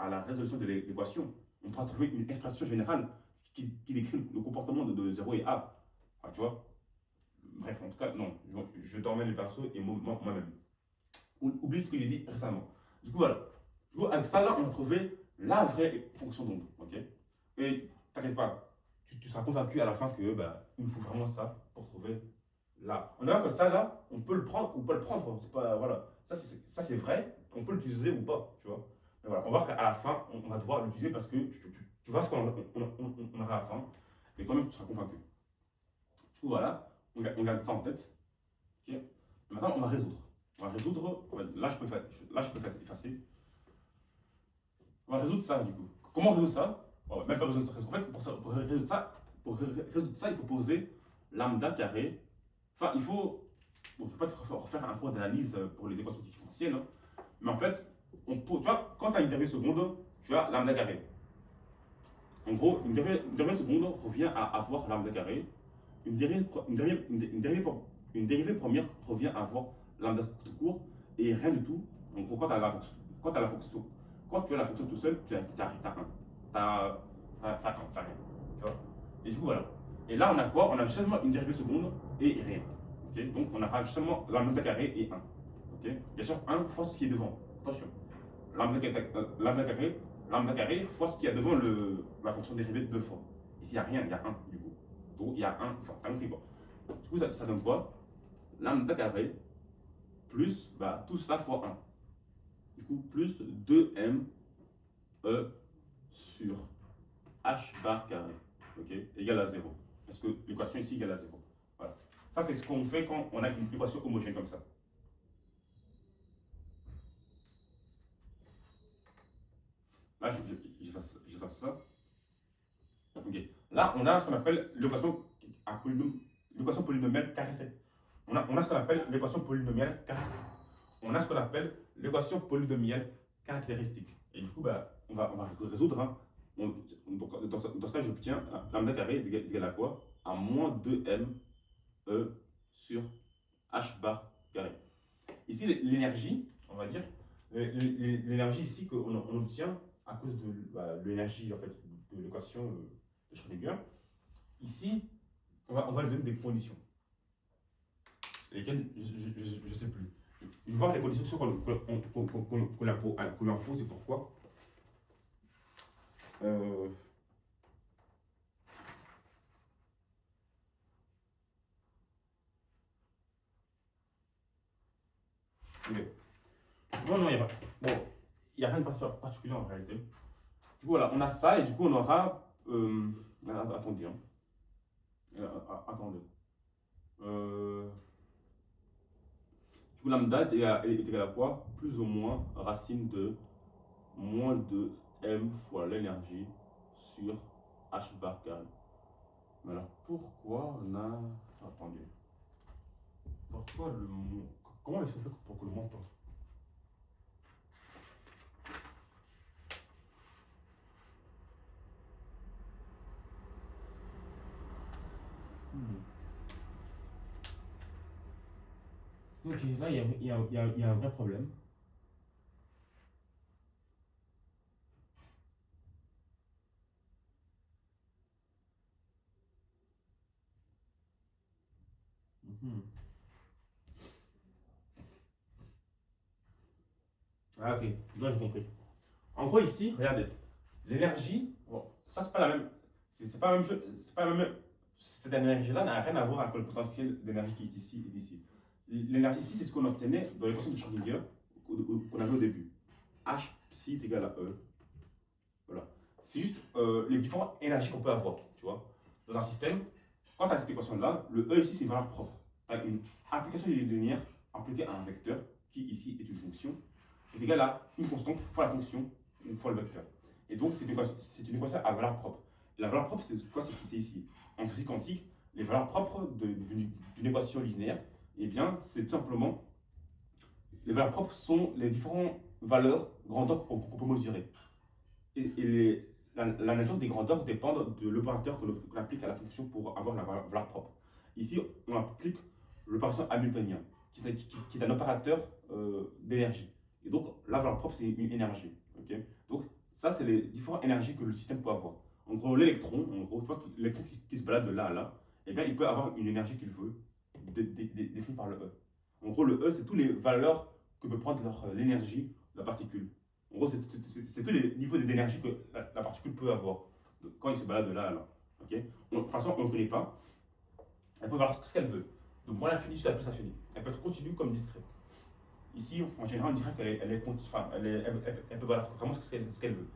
la résolution de l'équation. On pourra trouver une expression générale qui décrit le comportement de 0 et A. Ah, tu vois. Bref, en tout cas, non. Je t'emmène les persos et moi-même. Oublie ce que j'ai dit récemment. Du coup, voilà. Du coup, avec ça, là, on a trouvé la vraie fonction d'onde. Ok. Et t'inquiète pas, tu seras convaincu à la fin que il faut vraiment ça pour trouver là. On verra que ça, là, on peut le prendre ou pas le prendre. C'est pas, voilà. Ça, c'est vrai. On peut l'utiliser ou pas, tu vois. Mais voilà. On va voir qu'à la fin, on va devoir l'utiliser parce que tu vois ce qu'on aura à la fin. Et toi-même, tu seras convaincu. Du coup, voilà. On garde ça en tête. Okay. Maintenant, on va résoudre. Là, je peux effacer. On va résoudre ça, du coup. Comment résoudre ça? Même pas besoin de résoudre. En fait, pour résoudre ça, il faut poser lambda carré. Enfin, il faut. Bon, je ne vais pas te refaire un cours d'analyse pour les équations différentielles. Hein. Mais en fait, tu vois, quand tu as une dérivée seconde, tu as lambda carré. En gros, une dérivée seconde revient à avoir lambda carré. Une dérivée première revient à avoir lambda tout court et rien du tout. En gros, quand tu as la fonction tout seul, tu as 1. Tu as Et là, on a quoi? On a seulement une dérivée seconde et rien. Okay, donc, on aura seulement lambda carré et 1. Okay, bien sûr, 1 fois ce qui est devant. Attention. Lambda carré fois ce qu'il y a devant la fonction dérivée deux fois. Ici, il n'y a rien, il y a 1 du coup. Donc, il y a 1, enfin, t'as compris quoi. Du coup, ça donne quoi? Lambda carré plus tout ça fois 1. Du coup, plus 2m e sur h bar carré, okay, égale à 0. Parce que l'équation ici égale à 0. Voilà. Ça, c'est ce qu'on fait quand on a une équation homogène comme ça. Là, j'efface ça. Ok. Là, on a ce qu'on appelle l'équation polynomiale caractéristique. On a ce qu'on appelle l'équation polynomiale caractéristique. On a ce qu'on appelle l'équation polynomiale caractéristique. Et du coup, on va résoudre. Hein. Dans ce cas, j'obtiens lambda carré égale à quoi? À moins 2m e sur h bar carré. Ici, l'énergie, on va dire, l'énergie ici qu'on obtient à cause de l'énergie en fait, de l'équation de Schrödinger, ici, on va lui donner des conditions. Lesquelles, je ne sais plus. Je vais voir les conditions qu'on lui impose et pourquoi. Okay. Non, il n'y a pas. Bon, il n'y a rien de particulier en réalité. Du coup, voilà, on a ça et du coup, on aura. Attendez. Hein. Attendez. Du coup, lambda est égal à quoi? Plus ou moins racine de moins de m fois l'énergie sur h bar carré. Mais alors, pourquoi on a. Attendez. Pourquoi le mot. Comment ils sont faits pour que le mot pense? Ok, là, il y a un vrai problème. Ah, ok, là, j'ai compris. En gros, ici, regardez, l'énergie, bon, ça, c'est pas la même. C'est pas la même chose. C'est pas la même. Cette énergie-là n'a rien à voir avec le potentiel d'énergie qui est ici et d'ici. L'énergie ici, c'est ce qu'on obtenait dans l'équation de Schrödinger qu'on avait au début. H psi est égal à E. Voilà. C'est juste les différentes énergies qu'on peut avoir, tu vois. Dans un système, quand tu as cette équation-là, le E ici, c'est une valeur propre. Tu as une application linéaire appliquée à un vecteur qui ici est une fonction, est égal à une constante fois la fonction ou fois le vecteur. Et donc, c'est une équation à valeur propre. Et la valeur propre, c'est quoi? C'est ici. En physique quantique, les valeurs propres d'une équation linéaire, eh bien, c'est tout simplement. Les valeurs propres sont les différentes valeurs grandeur qu'on peut mesurer. Et la nature des grandeurs dépend de l'opérateur qu'on applique à la fonction pour avoir la valeur propre. Ici, on applique l'opération hamiltonien, qui est un opérateur d'énergie. Et donc, la valeur propre, c'est une énergie. Okay, donc, ça, c'est les différentes énergies que le système peut avoir. En gros, l'électron, tu vois, l'électron qui se balade de là à là, eh bien, il peut avoir une énergie qu'il veut, définie par le E. En gros, le E, c'est toutes les valeurs que peut prendre l'énergie de la particule. En gros, c'est tous les niveaux d'énergie que la particule peut avoir quand il se balade de là à là. Okay, de toute façon, on ne connaît pas. Elle peut valoir ce qu'elle veut. De moins l'infini jusqu'à plus l'infini. Elle peut être continue comme discrète. Ici, en général, on dirait qu'elle peut valoir vraiment ce qu'elle veut.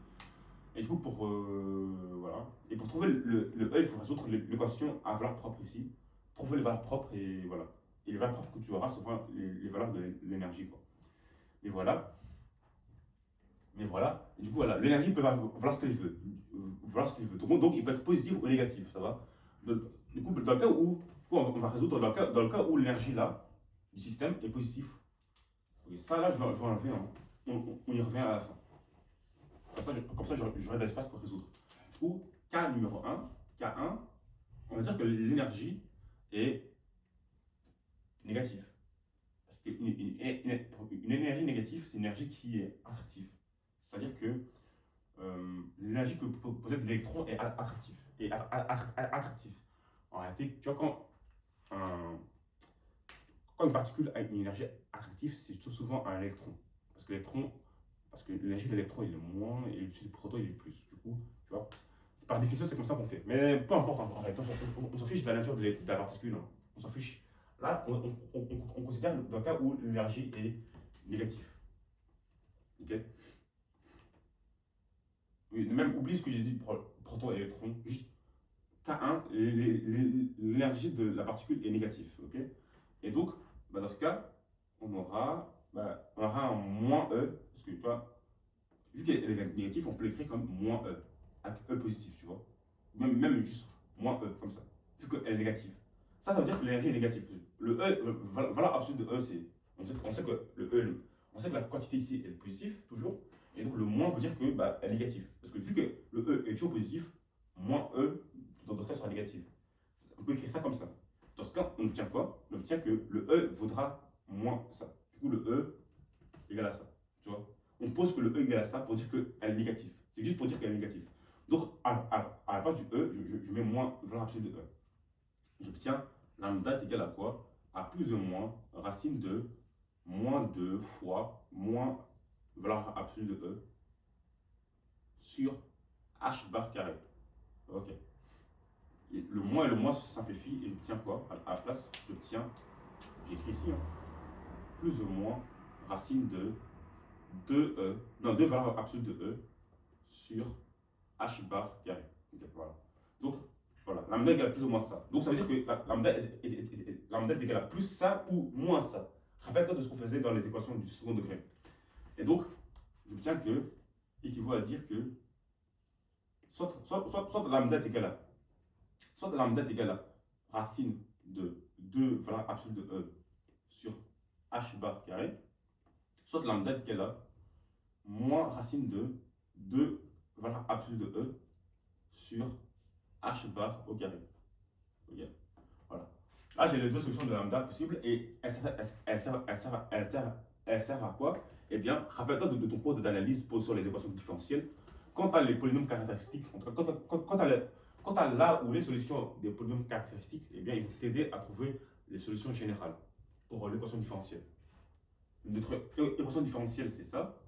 Et du coup, voilà. Et pour trouver le E, il faut résoudre l'équation à valeur propre ici. Trouver les valeurs propres et voilà. Et les valeurs propres que tu auras seront les valeurs de l'énergie. Et voilà. Mais voilà. Et du coup, voilà. L'énergie peut valoir ce qu'elle veut. Donc, il peut être positif ou négatif. Ça va? Du coup, dans le cas où. On va résoudre dans le cas où l'énergie là, du système est positif. Okay, ça là, je vais enlever. Hein. On y revient à la fin. Comme ça j'aurai de l'espace pour résoudre. Du coup, cas numéro 1, K1, on va dire que l'énergie est négative. Parce qu'une énergie négative, c'est une énergie qui est attractive. C'est-à-dire que l'énergie que possède l'électron est attractive. en réalité, tu vois, un- quand une particule a une énergie attractive, c'est souvent un électron. Parce que l'énergie de l'électron il est moins et celui du proton il est plus. Du coup, tu vois, par définition, c'est comme ça qu'on fait. Mais peu importe, en réalité, on s'en fiche de la nature de la particule. Hein. On s'en fiche. Là, on considère dans le cas où l'énergie est négative. Ok. Oui, même oublie ce que j'ai dit pour proton et électron. Juste K1, l'énergie de la particule est négative. Ok. Et donc, bah, dans ce cas, on aura un moins E. Parce que tu vois, vu qu'elle est négative, on peut l'écrire comme moins E. Avec E positif, tu vois. Même juste moins E, comme ça. Vu qu'elle est négative. Ça veut dire que l'énergie est négative. Le E, valeur absolue de E, c'est. On sait que on sait que la quantité ici est positive, toujours. Et donc le moins veut dire que bah, elle est négative. Parce que vu que le E est toujours positif, moins E, dans d'autres cas, sera négatif. On peut écrire ça comme ça. Dans ce cas, on obtient quoi? On obtient que le E vaudra moins ça. Du coup, le E égale à ça. Tu vois? On pose que le E égale à ça pour dire qu'elle est négative. C'est juste pour dire qu'elle est négative. Donc, à la place du E, je mets moins valeur absolue de E. J'obtiens lambda est égal à quoi? À plus ou moins racine de moins 2 fois moins valeur absolue de E sur H bar carré. Ok. Et le moins et le moins se simplifient et j'obtiens quoi? À la place, j'obtiens, j'écris ici, hein, plus ou moins racine de 2E, non, 2 valeurs absolues de E sur H bar carré. Okay, voilà. Donc, voilà, lambda égale à plus ou moins ça. Donc, ça veut dire que lambda est égal à plus ça ou moins ça. Rappelle-toi de ce qu'on faisait dans les équations du second degré. Et donc, j'obtiens que équivaut à dire que soit lambda est égal à racine de 2 valeurs absolues de E sur H bar carré, soit lambda est égal à moins racine de 2 valeurs absolues de E sur H bar au carré. Okay. Voilà. Là, j'ai les deux solutions de lambda possibles et elles servent à quoi? Eh bien, rappelle-toi de ton cours d'analyse sur les équations différentielles. Quand tu as les polynômes caractéristiques, quand tu as là où les solutions des polynômes caractéristiques, eh bien, ils vont t'aider à trouver les solutions générales pour l'équation différentielle. Notre équation différentielle, c'est ça.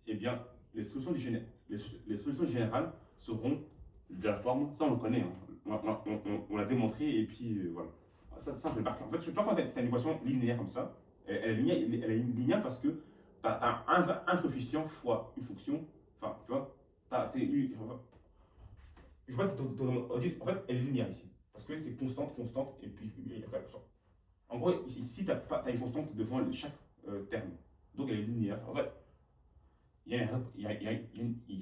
Eh bien, les solutions générales seront de la forme, ça on le connaît, hein. On l'a démontré et puis voilà. Ça fait par cœur. En fait, tu vois, quand tu as une équation linéaire comme ça, elle est linéaire parce que tu as un coefficient fois une fonction. Enfin, tu vois, je vois que en fait, elle est linéaire ici. Parce que c'est constante, constante, et puis il y a pas de en gros, ici, tu as une constante devant chaque terme. Donc elle est linéaire. En fait, il y a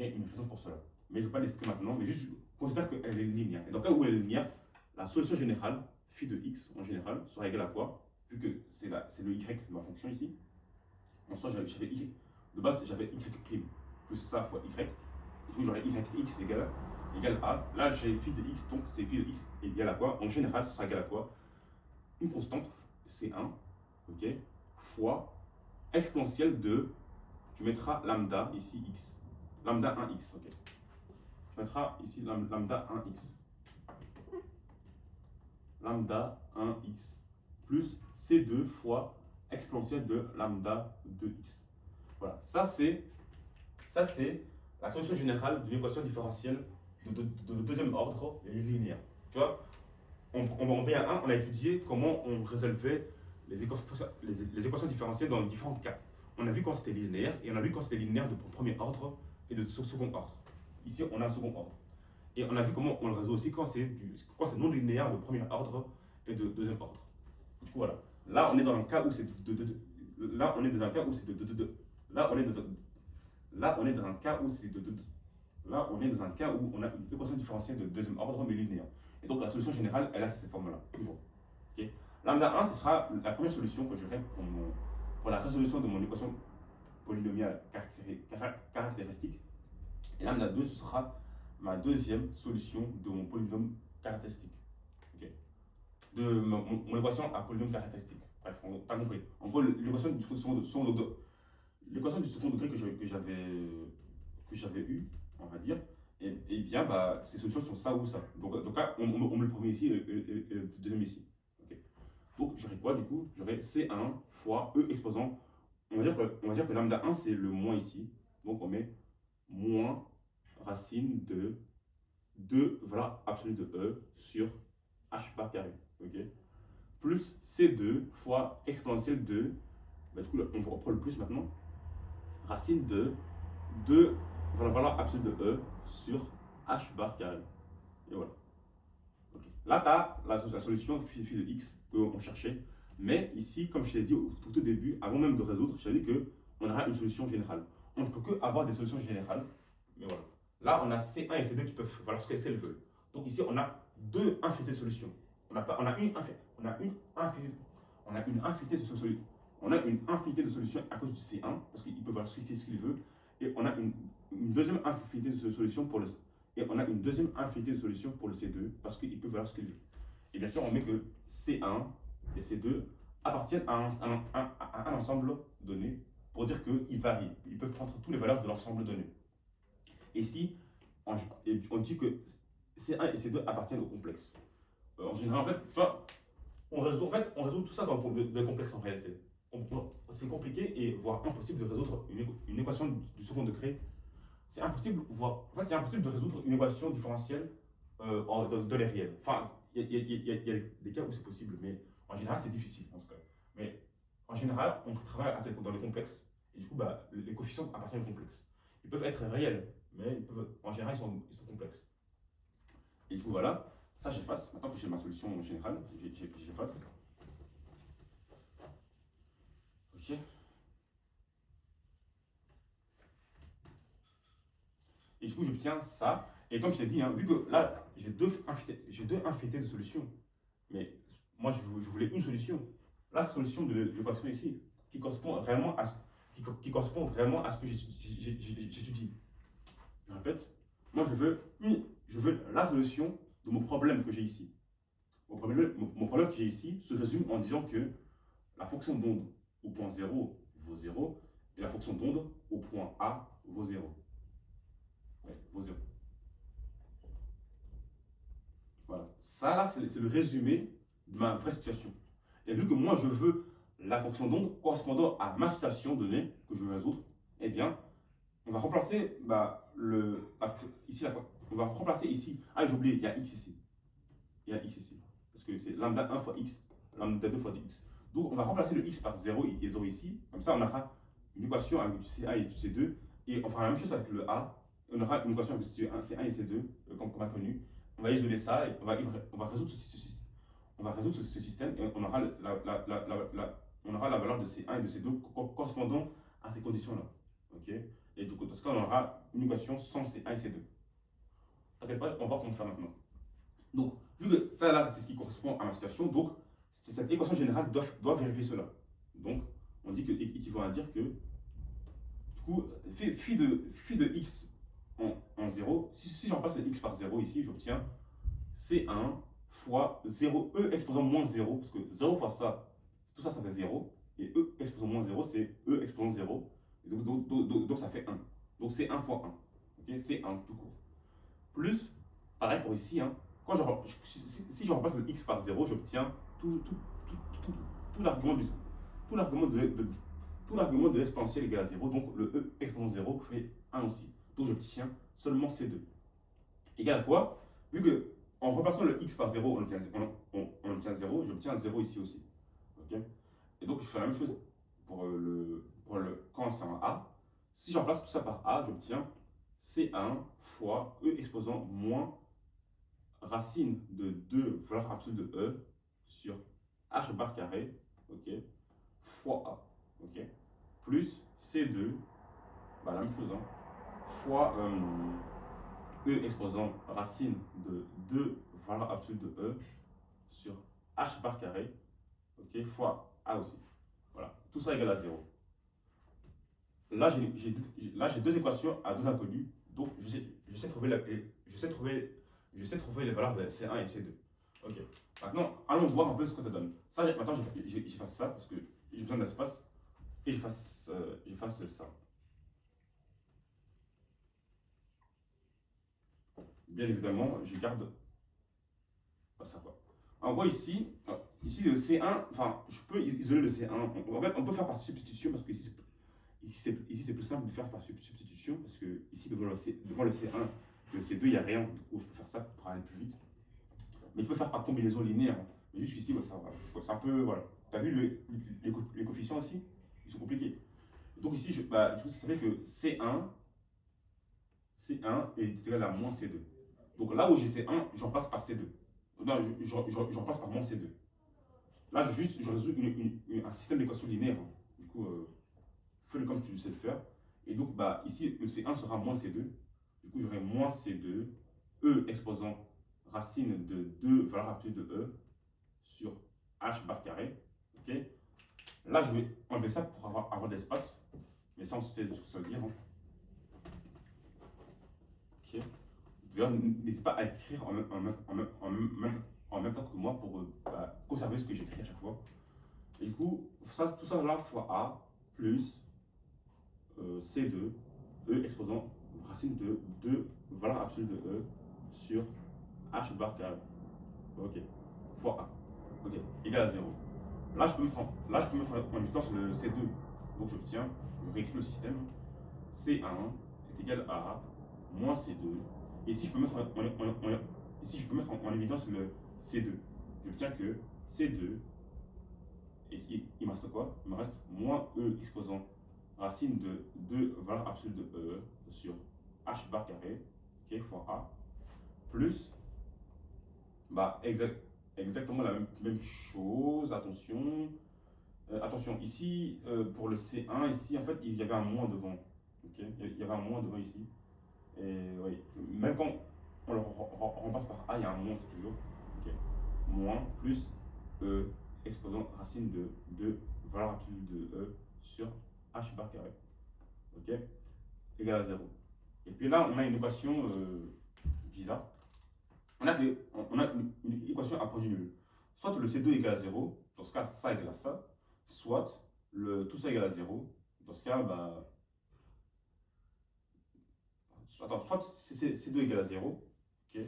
une raison pour cela. Mais je ne vais pas l'expliquer maintenant, mais juste considère qu'elle est linéaire. Et dans le cas où elle est linéaire, la solution générale, phi de x en général, sera égale à quoi? Vu que c'est le y de ma fonction ici. En soi, j'avais y. De base, j'avais y prime plus ça fois y. Et du coup, j'aurais yx égale à. Là, j'ai phi de x, donc c'est phi de x égale à quoi? En général, ce sera égal à quoi? Une constante, c'est 1, ok, fois exponentielle de. Tu mettras lambda ici x. Lambda 1x, ok. Tu mettras ici lambda 1x. Lambda 1x plus C2 fois exponentielle de lambda 2x. Voilà, ça c'est la solution générale d'une équation différentielle de deuxième ordre linéaire. Tu vois, en BA1, on a étudié comment on résolvait les équations différentielles dans différents cas. On a vu quand c'était linéaire et on a vu quand c'était linéaire de premier ordre et de second ordre. Ici, on a un second ordre. Et on a vu comment on le résout aussi quand c'est non linéaire de premier ordre et de deuxième ordre. Du coup, voilà. Là, on est dans un cas où c'est là, on est dans un cas où c'est là, on est dans un cas où c'est là, on est dans un cas où on a une équation différentielle de deuxième ordre mais linéaire. Et donc, la solution générale, elle a cette forme-là, toujours. Okay. Lambda 1, ce sera la première solution que j'aurai pour la résolution de mon équation polynomiale caractéristique. Et lambda 2, ce sera ma deuxième solution de mon polynôme caractéristique. Okay. De mon équation à polynôme caractéristique. Bref, on n'a pas compris. En gros, l'équation du second degré que j'avais eu, on va dire, Et il vient, bah, ces solutions sont ça ou ça. Donc là, on met le premier ici et le deuxième ici. Ok. Donc j'aurai quoi du coup? J'aurai C1 fois E exposant. On va dire que lambda 1 c'est le moins ici. Donc on met moins racine de 2 valeur absolue de E sur H bar carré. Ok. Plus C2 fois exponentielle de, bah, du coup on reprend le plus maintenant, racine de 2 valeur absolue de E sur H bar carré. Et voilà. Okay. Là, tu as la solution phi de x qu'on cherchait. Mais ici, comme je t'ai dit tout au début, avant même de résoudre, je t'ai dit qu'on aura une solution générale. On ne peut que avoir des solutions générales. Mais voilà. Là, on a C1 et C2 qui peuvent valoir ce qu'elles veulent. Donc ici, on a deux infinités de solutions. On a une infinité de solutions. On a une infinité de solutions à cause du C1, parce qu'il peut valoir ce qu'il veut. Et on a une deuxième infinité de solutions pour le et on a une deuxième infinité de solutions pour le C2 parce qu'il peut valoir ce qu'il veut. Et bien sûr, on met que C1 et C2 appartiennent à un ensemble donné pour dire qu'ils varient. Ils peuvent prendre toutes les valeurs de l'ensemble donné. Et si on dit que C1 et C2 appartiennent au complexe. En général, en fait, tu vois, on résout tout ça dans le complexe en réalité. C'est compliqué et voire impossible de résoudre une équation du second degré. C'est impossible, c'est impossible de résoudre une équation différentielle dans les réels. Enfin, il y a des cas où c'est possible, mais en général, c'est difficile en tout cas. Mais en général, on travaille dans les complexes, et du coup, bah, les coefficients appartiennent au complexe. Ils peuvent être réels, mais en général, ils sont complexes. Et du coup, voilà, ça j'efface. Maintenant que j'ai ma solution générale, j'efface. Ok. Et du coup, j'obtiens ça. Et comme je t'ai dit, hein, vu que là, j'ai deux infinités de solutions, mais moi, je voulais une solution. La solution de l'équation ici, qui correspond vraiment à qui correspond vraiment à ce que j'étudie. Je répète, moi, je veux la solution de mon problème que j'ai ici. Mon problème que j'ai ici se résume en disant que la fonction d'onde au point 0 vaut 0 et la fonction d'onde au point A vaut 0. Ouais, vaut 0. Voilà. Ça, là, c'est le résumé de ma vraie situation. Et vu que moi, je veux la fonction d'onde correspondant à ma situation donnée que je veux résoudre, eh bien, on va remplacer ici on va remplacer ici. Ah, j'ai oublié, il y a x ici. Il y a x ici. Parce que c'est lambda 1 fois x, lambda 2 fois x. Donc, on va remplacer le x par 0 et 0 ici. Comme ça, on aura une équation avec du C1 et du C2. Et on fera la même chose avec le A. On aura une équation avec C1 et C2, comme on a connu. On va isoler ça et on va résoudre ce système et on aura on aura la valeur de C1 et de C2 correspondant à ces conditions-là. Ok. Et du coup, dans ce cas, on aura une équation sans C1 et C2. T'inquiète pas, on va voir comment faire maintenant. Donc, vu que ça là, c'est ce qui correspond à ma situation, donc cette équation générale doit vérifier cela. Donc, on dit que équivaut à dire que, du coup, phi de x en 0, si j'en passe le x par 0 ici, j'obtiens C1 fois 0, E exposant moins 0, parce que 0 fois ça, tout ça, ça fait 0, et E exposant moins 0, c'est E exposant 0, et donc ça fait 1. Donc c'est 1 fois 1, ok, c'est 1 tout court. Plus, pareil pour ici, hein, si je remplace le x par 0, j'obtiens tout l'argument de l'exponentielle égale à 0, donc le E exposant 0 fait 1 aussi. Donc j'obtiens seulement C2. Égal à quoi? Vu que en remplaçant le x par 0, on obtient 0, j'obtiens 0 ici aussi. Okay. Et donc je fais la même chose quand c'est en A. Si je remplace tout ça par A, j'obtiens C1 fois E exposant moins racine de 2 valeur absolue de E sur H bar carré, ok, fois A, ok, plus C2, bah, la même chose, hein, fois E exposant racine de 2 valeur absolue de E sur H bar carré, ok, fois A aussi. Voilà, tout ça égale à 0. Là, j'ai deux équations à deux inconnus, donc je sais trouver les valeurs de C1 et C2. Ok. Maintenant, allons voir un peu ce que ça donne. Ça, maintenant, j'efface ça parce que j'ai besoin d'espace et j'efface ça. bien évidemment, je garde ça quoi. En gros, ici le C1, enfin, je peux isoler le C1. En fait, on peut faire par substitution parce que ici c'est plus simple de faire par substitution parce que ici devant le C1, le C2, il n'y a rien. Du coup, je peux faire ça pour aller plus vite. Mais tu peux faire par combinaison linéaire. Hein. Mais jusqu'ici, ouais, ça va. C'est un peu. Voilà. Tu as vu les coefficients aussi? Ils sont compliqués. Donc ici, du coup, ça fait que C1 est égal à moins C2. Donc là où j'ai C1, j'en passe par C2. Non, j'en passe par moins C2. Là, je résous un système d'équations linéaires. Hein. Du coup, fais-le comme tu sais le faire. Et donc, ici, le C1 sera moins C2. Du coup, j'aurai moins C2, E exposant racine de 2 valeur absolue de E sur H bar carré. Ok. Là, je vais enlever ça pour avoir de l'espace. Mais ça, on sait ce que ça veut dire. Hein. Ok. D'ailleurs, n'hésite pas à écrire en même temps que moi pour conserver ce que j'écris à chaque fois. Et du coup, tout ça là fois A plus C2, E exposant racine de 2 valeur absolue de E sur H bar carré. Ok. Fois A. Ok. Égal à 0. Là, je peux mettre en évidence le C2. Donc, je réécris le système. C1 est égal à moins C2. Et ici, je peux mettre en évidence le C2. J'obtiens que C2, et il me reste quoi? Il me reste moins E exposant racine de 2 valeur absolue de E sur H bar carré, okay, fois A, plus, exactement la même chose, attention. Attention, ici, pour le C1, ici, en fait, il y avait un moins devant. Okay, il y avait un moins devant ici. Et oui, même quand on le remplace par A, il y a un moins toujours. Okay. Moins plus E exposant racine de 2 valeur absolue de E sur H bar carré. Ok, égal à 0. Et puis là, on a une équation bizarre. On a une équation à produit nul. Soit le C2 égale à 0, dans ce cas, ça égale à ça. Soit tout ça égale à 0. Dans ce cas, soit C2 égale à 0, ok,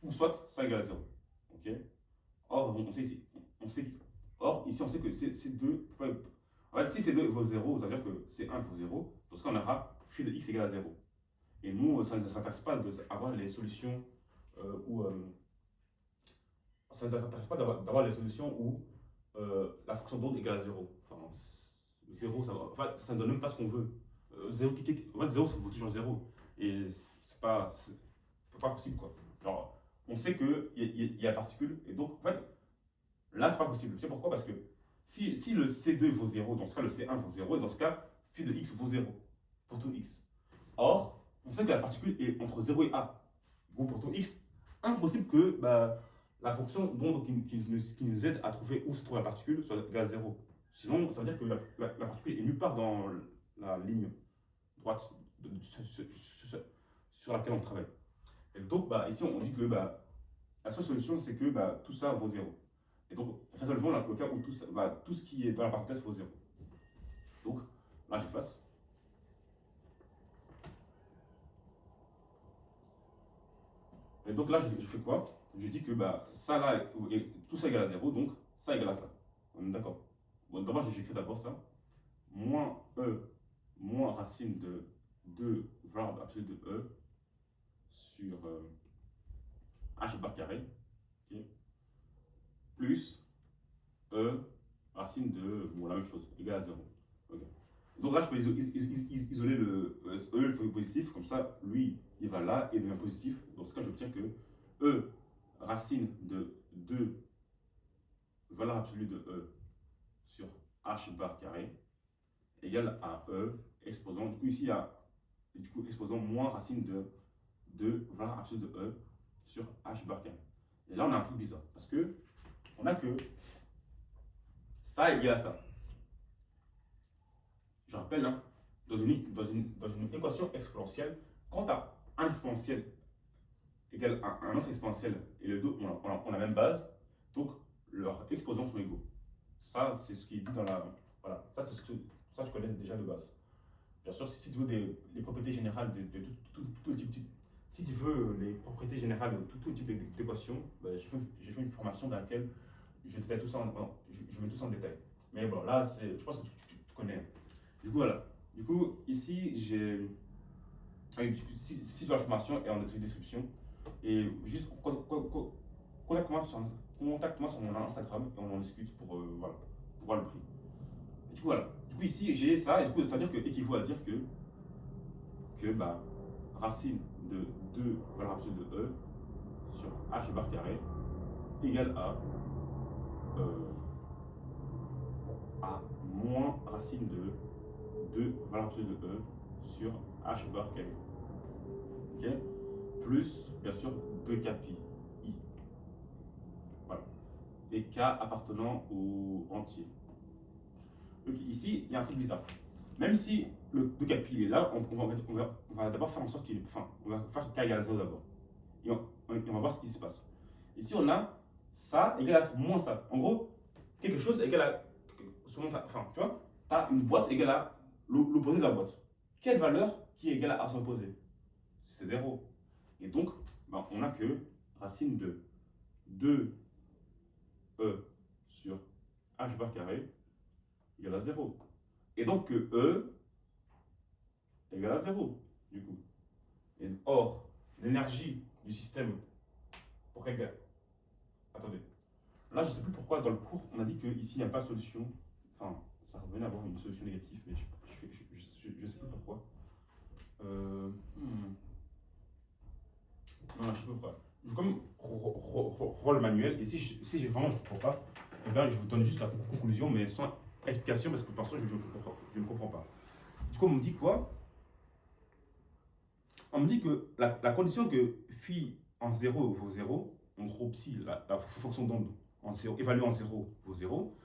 ou soit ça égale à 0. Ok. Or, ici, on sait que C2, en fait, si C2 vaut 0, ça veut dire que C1 vaut 0. Dans ce cas, on aura phi de x égale à 0. Et nous, ça ne nous intéresse pas d'avoir les solutions ça ne nous intéresse pas d'avoir les solutions où la fonction d'onde égale à 0. Enfin, 0, ça ne donne même pas ce qu'on veut. 0, en fait, 0, ça vaut toujours 0. Et c'est pas possible, quoi. Genre, on sait qu'il y a la particule, et donc, en fait, là, c'est pas possible. C'est pourquoi? Parce que si le C2 vaut 0, dans ce cas, le C1 vaut 0, et dans ce cas, phi de x vaut 0 pour tout x. Or, on sait que la particule est entre 0 et A. Du coup, pour tout x, impossible que la fonction d'onde qui nous aide à trouver où se trouve la particule soit égale à 0. Sinon, ça veut dire que la particule est nulle part dans la ligne droite sur laquelle on travaille. Et donc, ici, on dit que la seule solution, c'est que tout ça vaut 0. Et donc, résolvons le cas où tout ce qui est dans la parenthèse vaut 0. Donc, là, j'efface. Et donc là, je fais quoi? Je dis que ça là, tout ça égale à 0, donc ça égale à ça. On est d'accord? Bon, d'abord, j'écris d'abord ça. Moins E, moins racine de 2 valeur absolue de E sur H bar carré, okay, plus E, racine de, la même chose, égale à 0. Okay. Donc là, je peux isoler le E, le positif, comme ça, lui, il va là et devient positif. Dans ce cas, j'obtiens que E, racine de 2 valeur absolue de E sur H bar carré, égale à E, exposant, du coup, ici, exposant moins racine de 2 valeur absolue de E sur H bar carré. Et là, on a un truc bizarre, parce que on a que ça est égal à ça. Je rappelle, hein, dans une équation exponentielle, quand tu as un exponentiel égale à un autre exponentiel et les deux ont la même base, donc leurs exposants sont égaux. Ça, c'est ce qui est dit dans la. Voilà, ça, je connais déjà de base. Bien sûr, si tu veux les propriétés générales de tout type, si tu veux les propriétés générales de tout type d'équation, bah, j'ai fait une formation dans laquelle je détaille tout ça je mets tout ça en détail. Mais bon, là, je pense que tu connais. Du coup, voilà. Du coup, ici, j'ai. Si tu veux la formation est en description. Et juste contacte-moi sur mon Instagram et on en discute voilà, pour voir le prix. Et du coup, voilà. Du coup, ici, j'ai ça. Et du coup, ça veut dire que équivaut à dire que bah, racine de 2 valeur absolue de E sur H bar carré égale à moins racine de 2 valeur absolue de E sur H bar carré. Ok? Plus, bien sûr, 2K pi I. Voilà. Et K appartenant au entier. Donc ici, il y a un truc bizarre. Même si le 2K pi il est là, on va d'abord faire en sorte qu'il. Enfin, on va faire K égale 0 d'abord. Et on va voir ce qui se passe. Ici, on a ça égale à moins ça. En gros, quelque chose égale à. Enfin, tu vois, tu as une boîte égale à l'opposé de la boîte. Quelle valeur qui est égale à son opposé? C'est 0. Et donc, ben, on n'a que racine de 2E sur H bar carré égale à 0. Et donc que E égale à 0, du coup. Et or, l'énergie du système, pour quelle gamme? Attendez. Là, je ne sais plus pourquoi, dans le cours, on a dit qu'ici, il n'y a pas de solution. Enfin, ça revenait à avoir une solution négative, mais je ne sais plus pourquoi. Non, je ne sais plus pourquoi. Je vais quand même revoir le manuel, et si vraiment je ne comprends pas, eh bien, je vous donne juste la conclusion, mais sans explication, parce que pour l'instant, je ne comprends pas. Du coup, on me dit quoi? On me dit que la condition que phi en 0 vaut 0, en gros psi, la fonction d'onde évaluée en 0 vaut 0,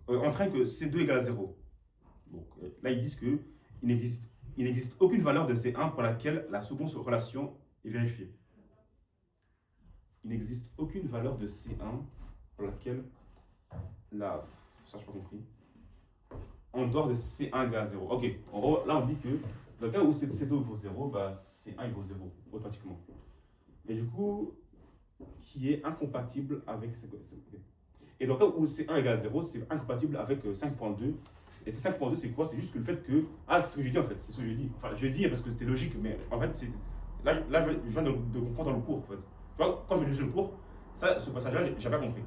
entraîne que C2 égale à 0. Donc là, ils disent qu'il n'existe aucune valeur de C1 pour laquelle la seconde relation est vérifiée. Il n'existe aucune valeur de C1 pour laquelle la. Ça, je n'ai pas compris. En dehors de C1 égale à 0. Ok, en gros, là, on dit que dans le cas où C2 vaut 0, bah, C1 il vaut 0, automatiquement. Et du coup, qui est incompatible avec ce. Et dans le cas où C1 égale à 0, c'est incompatible avec 5.2. Et c'est 5.2, c'est quoi? C'est juste que le fait que. Ah, c'est ce que j'ai dit en fait, c'est ce que j'ai dit. Enfin, je l'ai dit parce que c'était logique, mais en fait, c'est. Là je viens de comprendre dans le cours en fait. Tu vois, quand je lisais le cours, ce passage-là, j'ai pas compris.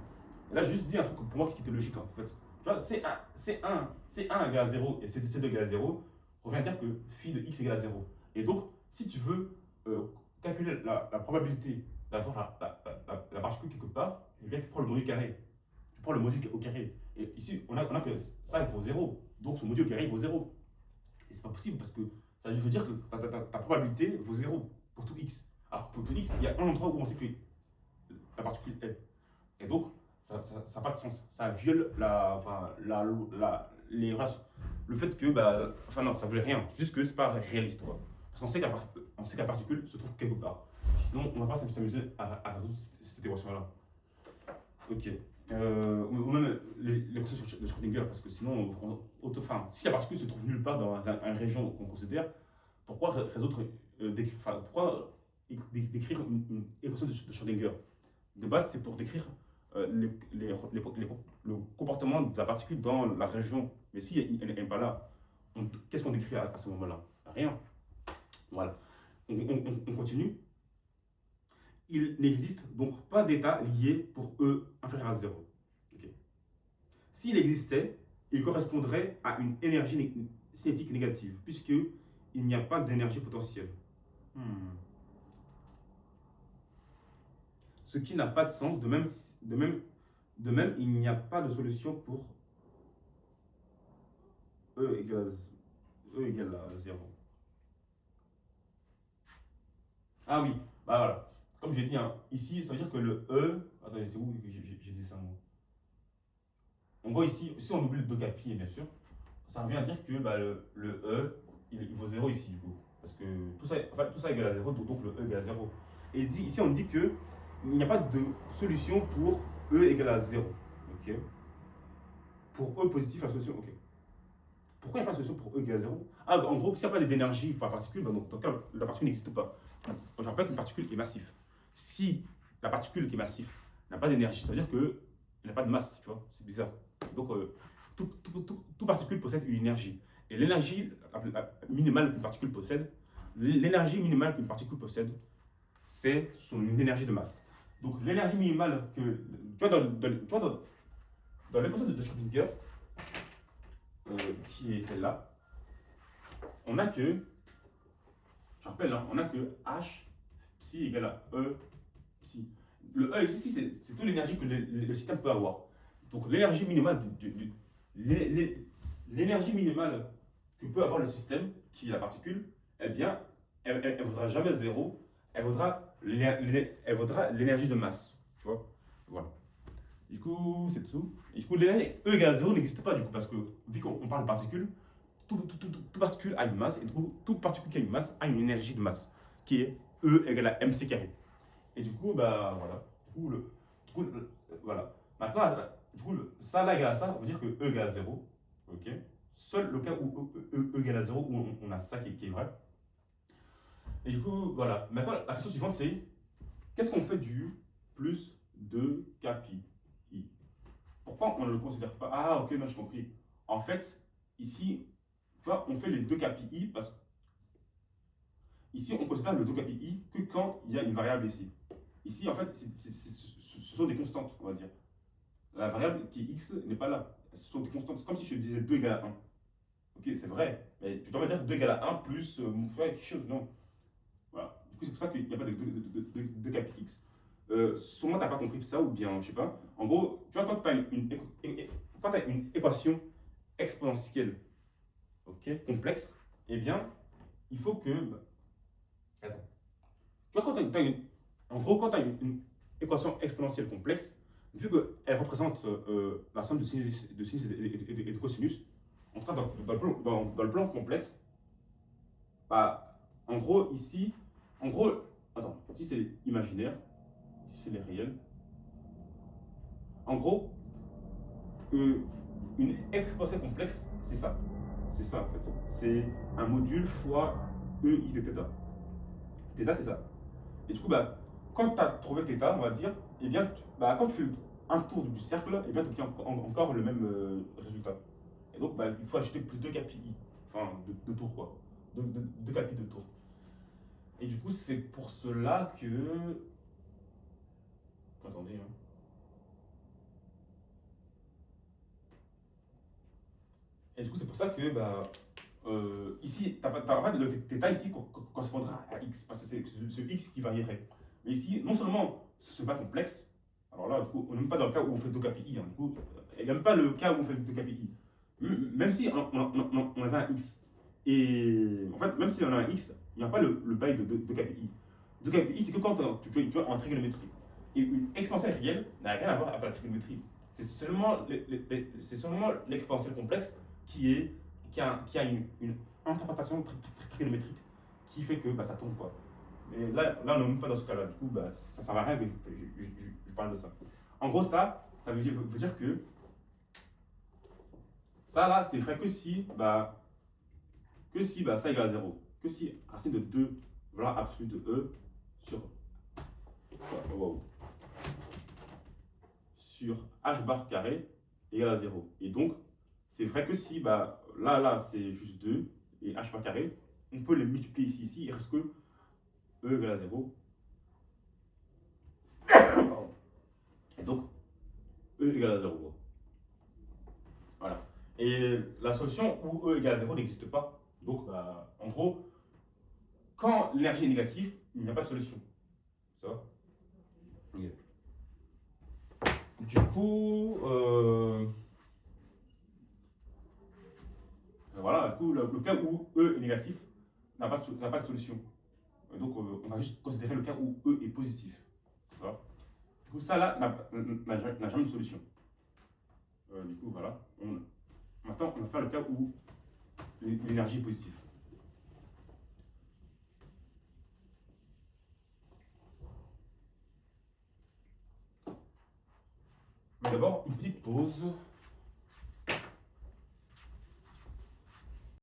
Et là, j'ai juste dit un truc pour moi qui était logique en fait. Tu vois, C1 égale à 0 et C2 égale à 0 revient à dire que phi de x égale à 0. Et donc, si tu veux calculer la probabilité d'avoir la particule quelque part, eh bien, tu prends le module carré. Tu prends le module au carré. Et ici, on a que ça, il vaut 0. Donc, ce module au carré, il vaut 0. Et c'est pas possible parce que ça veut dire que ta probabilité vaut 0 pour tout x. Alors, pour tout x, il y a un endroit où on sait que la particule est. Et donc, ça n'a pas de sens. Ça viole le fait que, bah, enfin non, ça voulait rien. Juste que c'est pas réaliste, quoi. Parce qu'on sait que la particule se trouve quelque part. Sinon, on va pas s'amuser à résoudre cette équation-là. Ok. Ou même l'équation de Schrödinger, parce que sinon, si la particule se trouve nulle part dans une région qu'on considère, pourquoi décrire une équation de Schrödinger? De base, c'est pour décrire le comportement de la particule dans la région. Mais si elle n'est pas là, qu'est-ce qu'on décrit à ce moment-là? Rien. Voilà. On continue. Il n'existe donc pas d'état lié pour E inférieur à 0. Okay. S'il existait, il correspondrait à une énergie cinétique négative, puisqu'il n'y a pas d'énergie potentielle. Ce qui n'a pas de sens. De même, il n'y a pas de solution pour E égale à 0. Ah oui, bah voilà. Comme j'ai dit, hein, ici, ça veut dire que le E. Attendez, c'est où j'ai dit ça moi? En gros, ici, si on oublie le 2K pi, bien sûr, ça revient à dire que bah, le E, il vaut 0 ici, du coup. Parce que tout ça égale à 0, donc le E égale à 0. Et ici, on dit que il n'y a pas de solution pour E égale à 0. Ok. Pour E positif, la solution. Ok. Pourquoi il n'y a pas de solution pour E égale à 0? Ah, en gros, s'il n'y a pas d'énergie par particule, bah, donc dans le cas, la particule n'existe pas. je rappelle qu'une particule est massive. Si la particule qui est massive n'a pas d'énergie, ça veut dire qu'elle n'a pas de masse, tu vois, c'est bizarre. Donc, toute particule possède une énergie. Et l'énergie minimale qu'une particule possède, c'est son énergie de masse. Donc, l'énergie minimale que. Tu vois, dans l'équation de Schrödinger, qui est celle-là, on a que. Je rappelle, hein, on a que H psi égale à E psi. Le E ici, c'est toute l'énergie que le système peut avoir. Donc, l'énergie minimale l'énergie minimale que peut avoir le système, qui est la particule, eh bien, elle ne vaudra jamais zéro, elle vaudra l'énergie de masse. Tu vois? Voilà. Du coup, c'est tout. Et du coup, l'énergie E égale à 0 n'existe pas, du coup, parce que vu qu'on parle de particules, toute particule a une masse, et du coup, toute particule qui a une masse a une énergie de masse, qui est E égale à mc carré. Et du coup, bah voilà. Voilà. Maintenant, du coup, ça là égale à ça, veut dire que E égale à 0. Ok. Seul le cas où E égale à 0, où on a ça qui est vrai. Et du coup, voilà. Maintenant, la question suivante, c'est qu'est-ce qu'on fait du plus de capi I? Pourquoi on ne le considère pas? Ah, ok, non, j'ai compris. En fait, ici, tu vois, on fait les 2 capi I parce que ici, on considère le 2 capi I que quand il y a une variable ici. Ici, en fait, ce sont des constantes, on va dire. La variable qui est x n'est pas là. Ce sont des constantes. C'est comme si je te disais 2 égale à 1. Ok, c'est vrai. Mais tu dois me dire 2 égale à 1 plus faire quelque chose. Non. Voilà. Du coup, c'est pour ça qu'il n'y a pas de capi x. Sûrement, tu n'as pas compris ça, ou bien, je sais pas. En gros, tu vois, quand tu as une équation exponentielle, ok, complexe, eh bien, il faut que. Attends. Tu vois, en gros, quand tu as une équation exponentielle complexe, vu qu'elle représente la somme de sinus et de cosinus, on sera dans le plan complexe. Bah, en gros, ici, attends, ici c'est imaginaire, ici c'est les réels. En gros, une exponentielle complexe, c'est ça. C'est ça en fait. C'est un module fois E i de θ. Θ, c'est ça. Et du coup, bah, quand tu as trouvé θ, on va dire, et bien, quand tu fais un tour du cercle, et bien, tu obtiens encore le même résultat. Et donc, bah, il faut ajouter plus de capi i. Enfin, de tours, quoi. De capi de tours. Et du coup, c'est pour cela que. Attendez, hein. Et du coup, c'est pour ça que, bah, ici, en fait, le θ ici correspondra à x, parce que c'est ce x qui varierait. Mais ici, non seulement ce n'est pas complexe, alors là, du coup, on n'est même pas dans le cas où on fait 2 KPI. Hein, du coup, il n'y a même pas le cas où on fait 2 KPI. Même si on avait un x, et en fait, même si on a un x, il n'y a pas le bail de KPI. 2 KPI, c'est que quand tu vois en trigonométrie. Et une exponentielle réelle n'a rien à voir avec la trigonométrie. C'est seulement l'exponentielle complexe qui a une interprétation trigonométrique qui fait que bah, ça tombe, quoi. Mais là, on n'est même pas dans ce cas-là. Du coup, bah, ça ne sert à rien que je parle de ça. En gros, ça veut dire que ça, là, c'est vrai que si ça égale à 0. Que si racine de 2 valeur absolue de E sur H bar carré égale à 0. Et donc, c'est vrai que si, là, c'est juste 2 et H bar carré, on peut les multiplier ici, il reste que E égale à 0. Et donc, E égale à 0. Voilà. Et la solution où E égale à 0 n'existe pas. Donc, en gros, quand l'énergie est négative, il n'y a pas de solution. Ça va? Ok. Du coup, voilà, du coup, le cas où E est négatif n'a pas de solution. Donc, on va juste considérer le cas où E est positif. Ça va? Du coup, ça là n'a jamais de solution. Du coup, voilà. Maintenant, on va faire le cas où l'énergie est positive. Mais d'abord, une petite pause.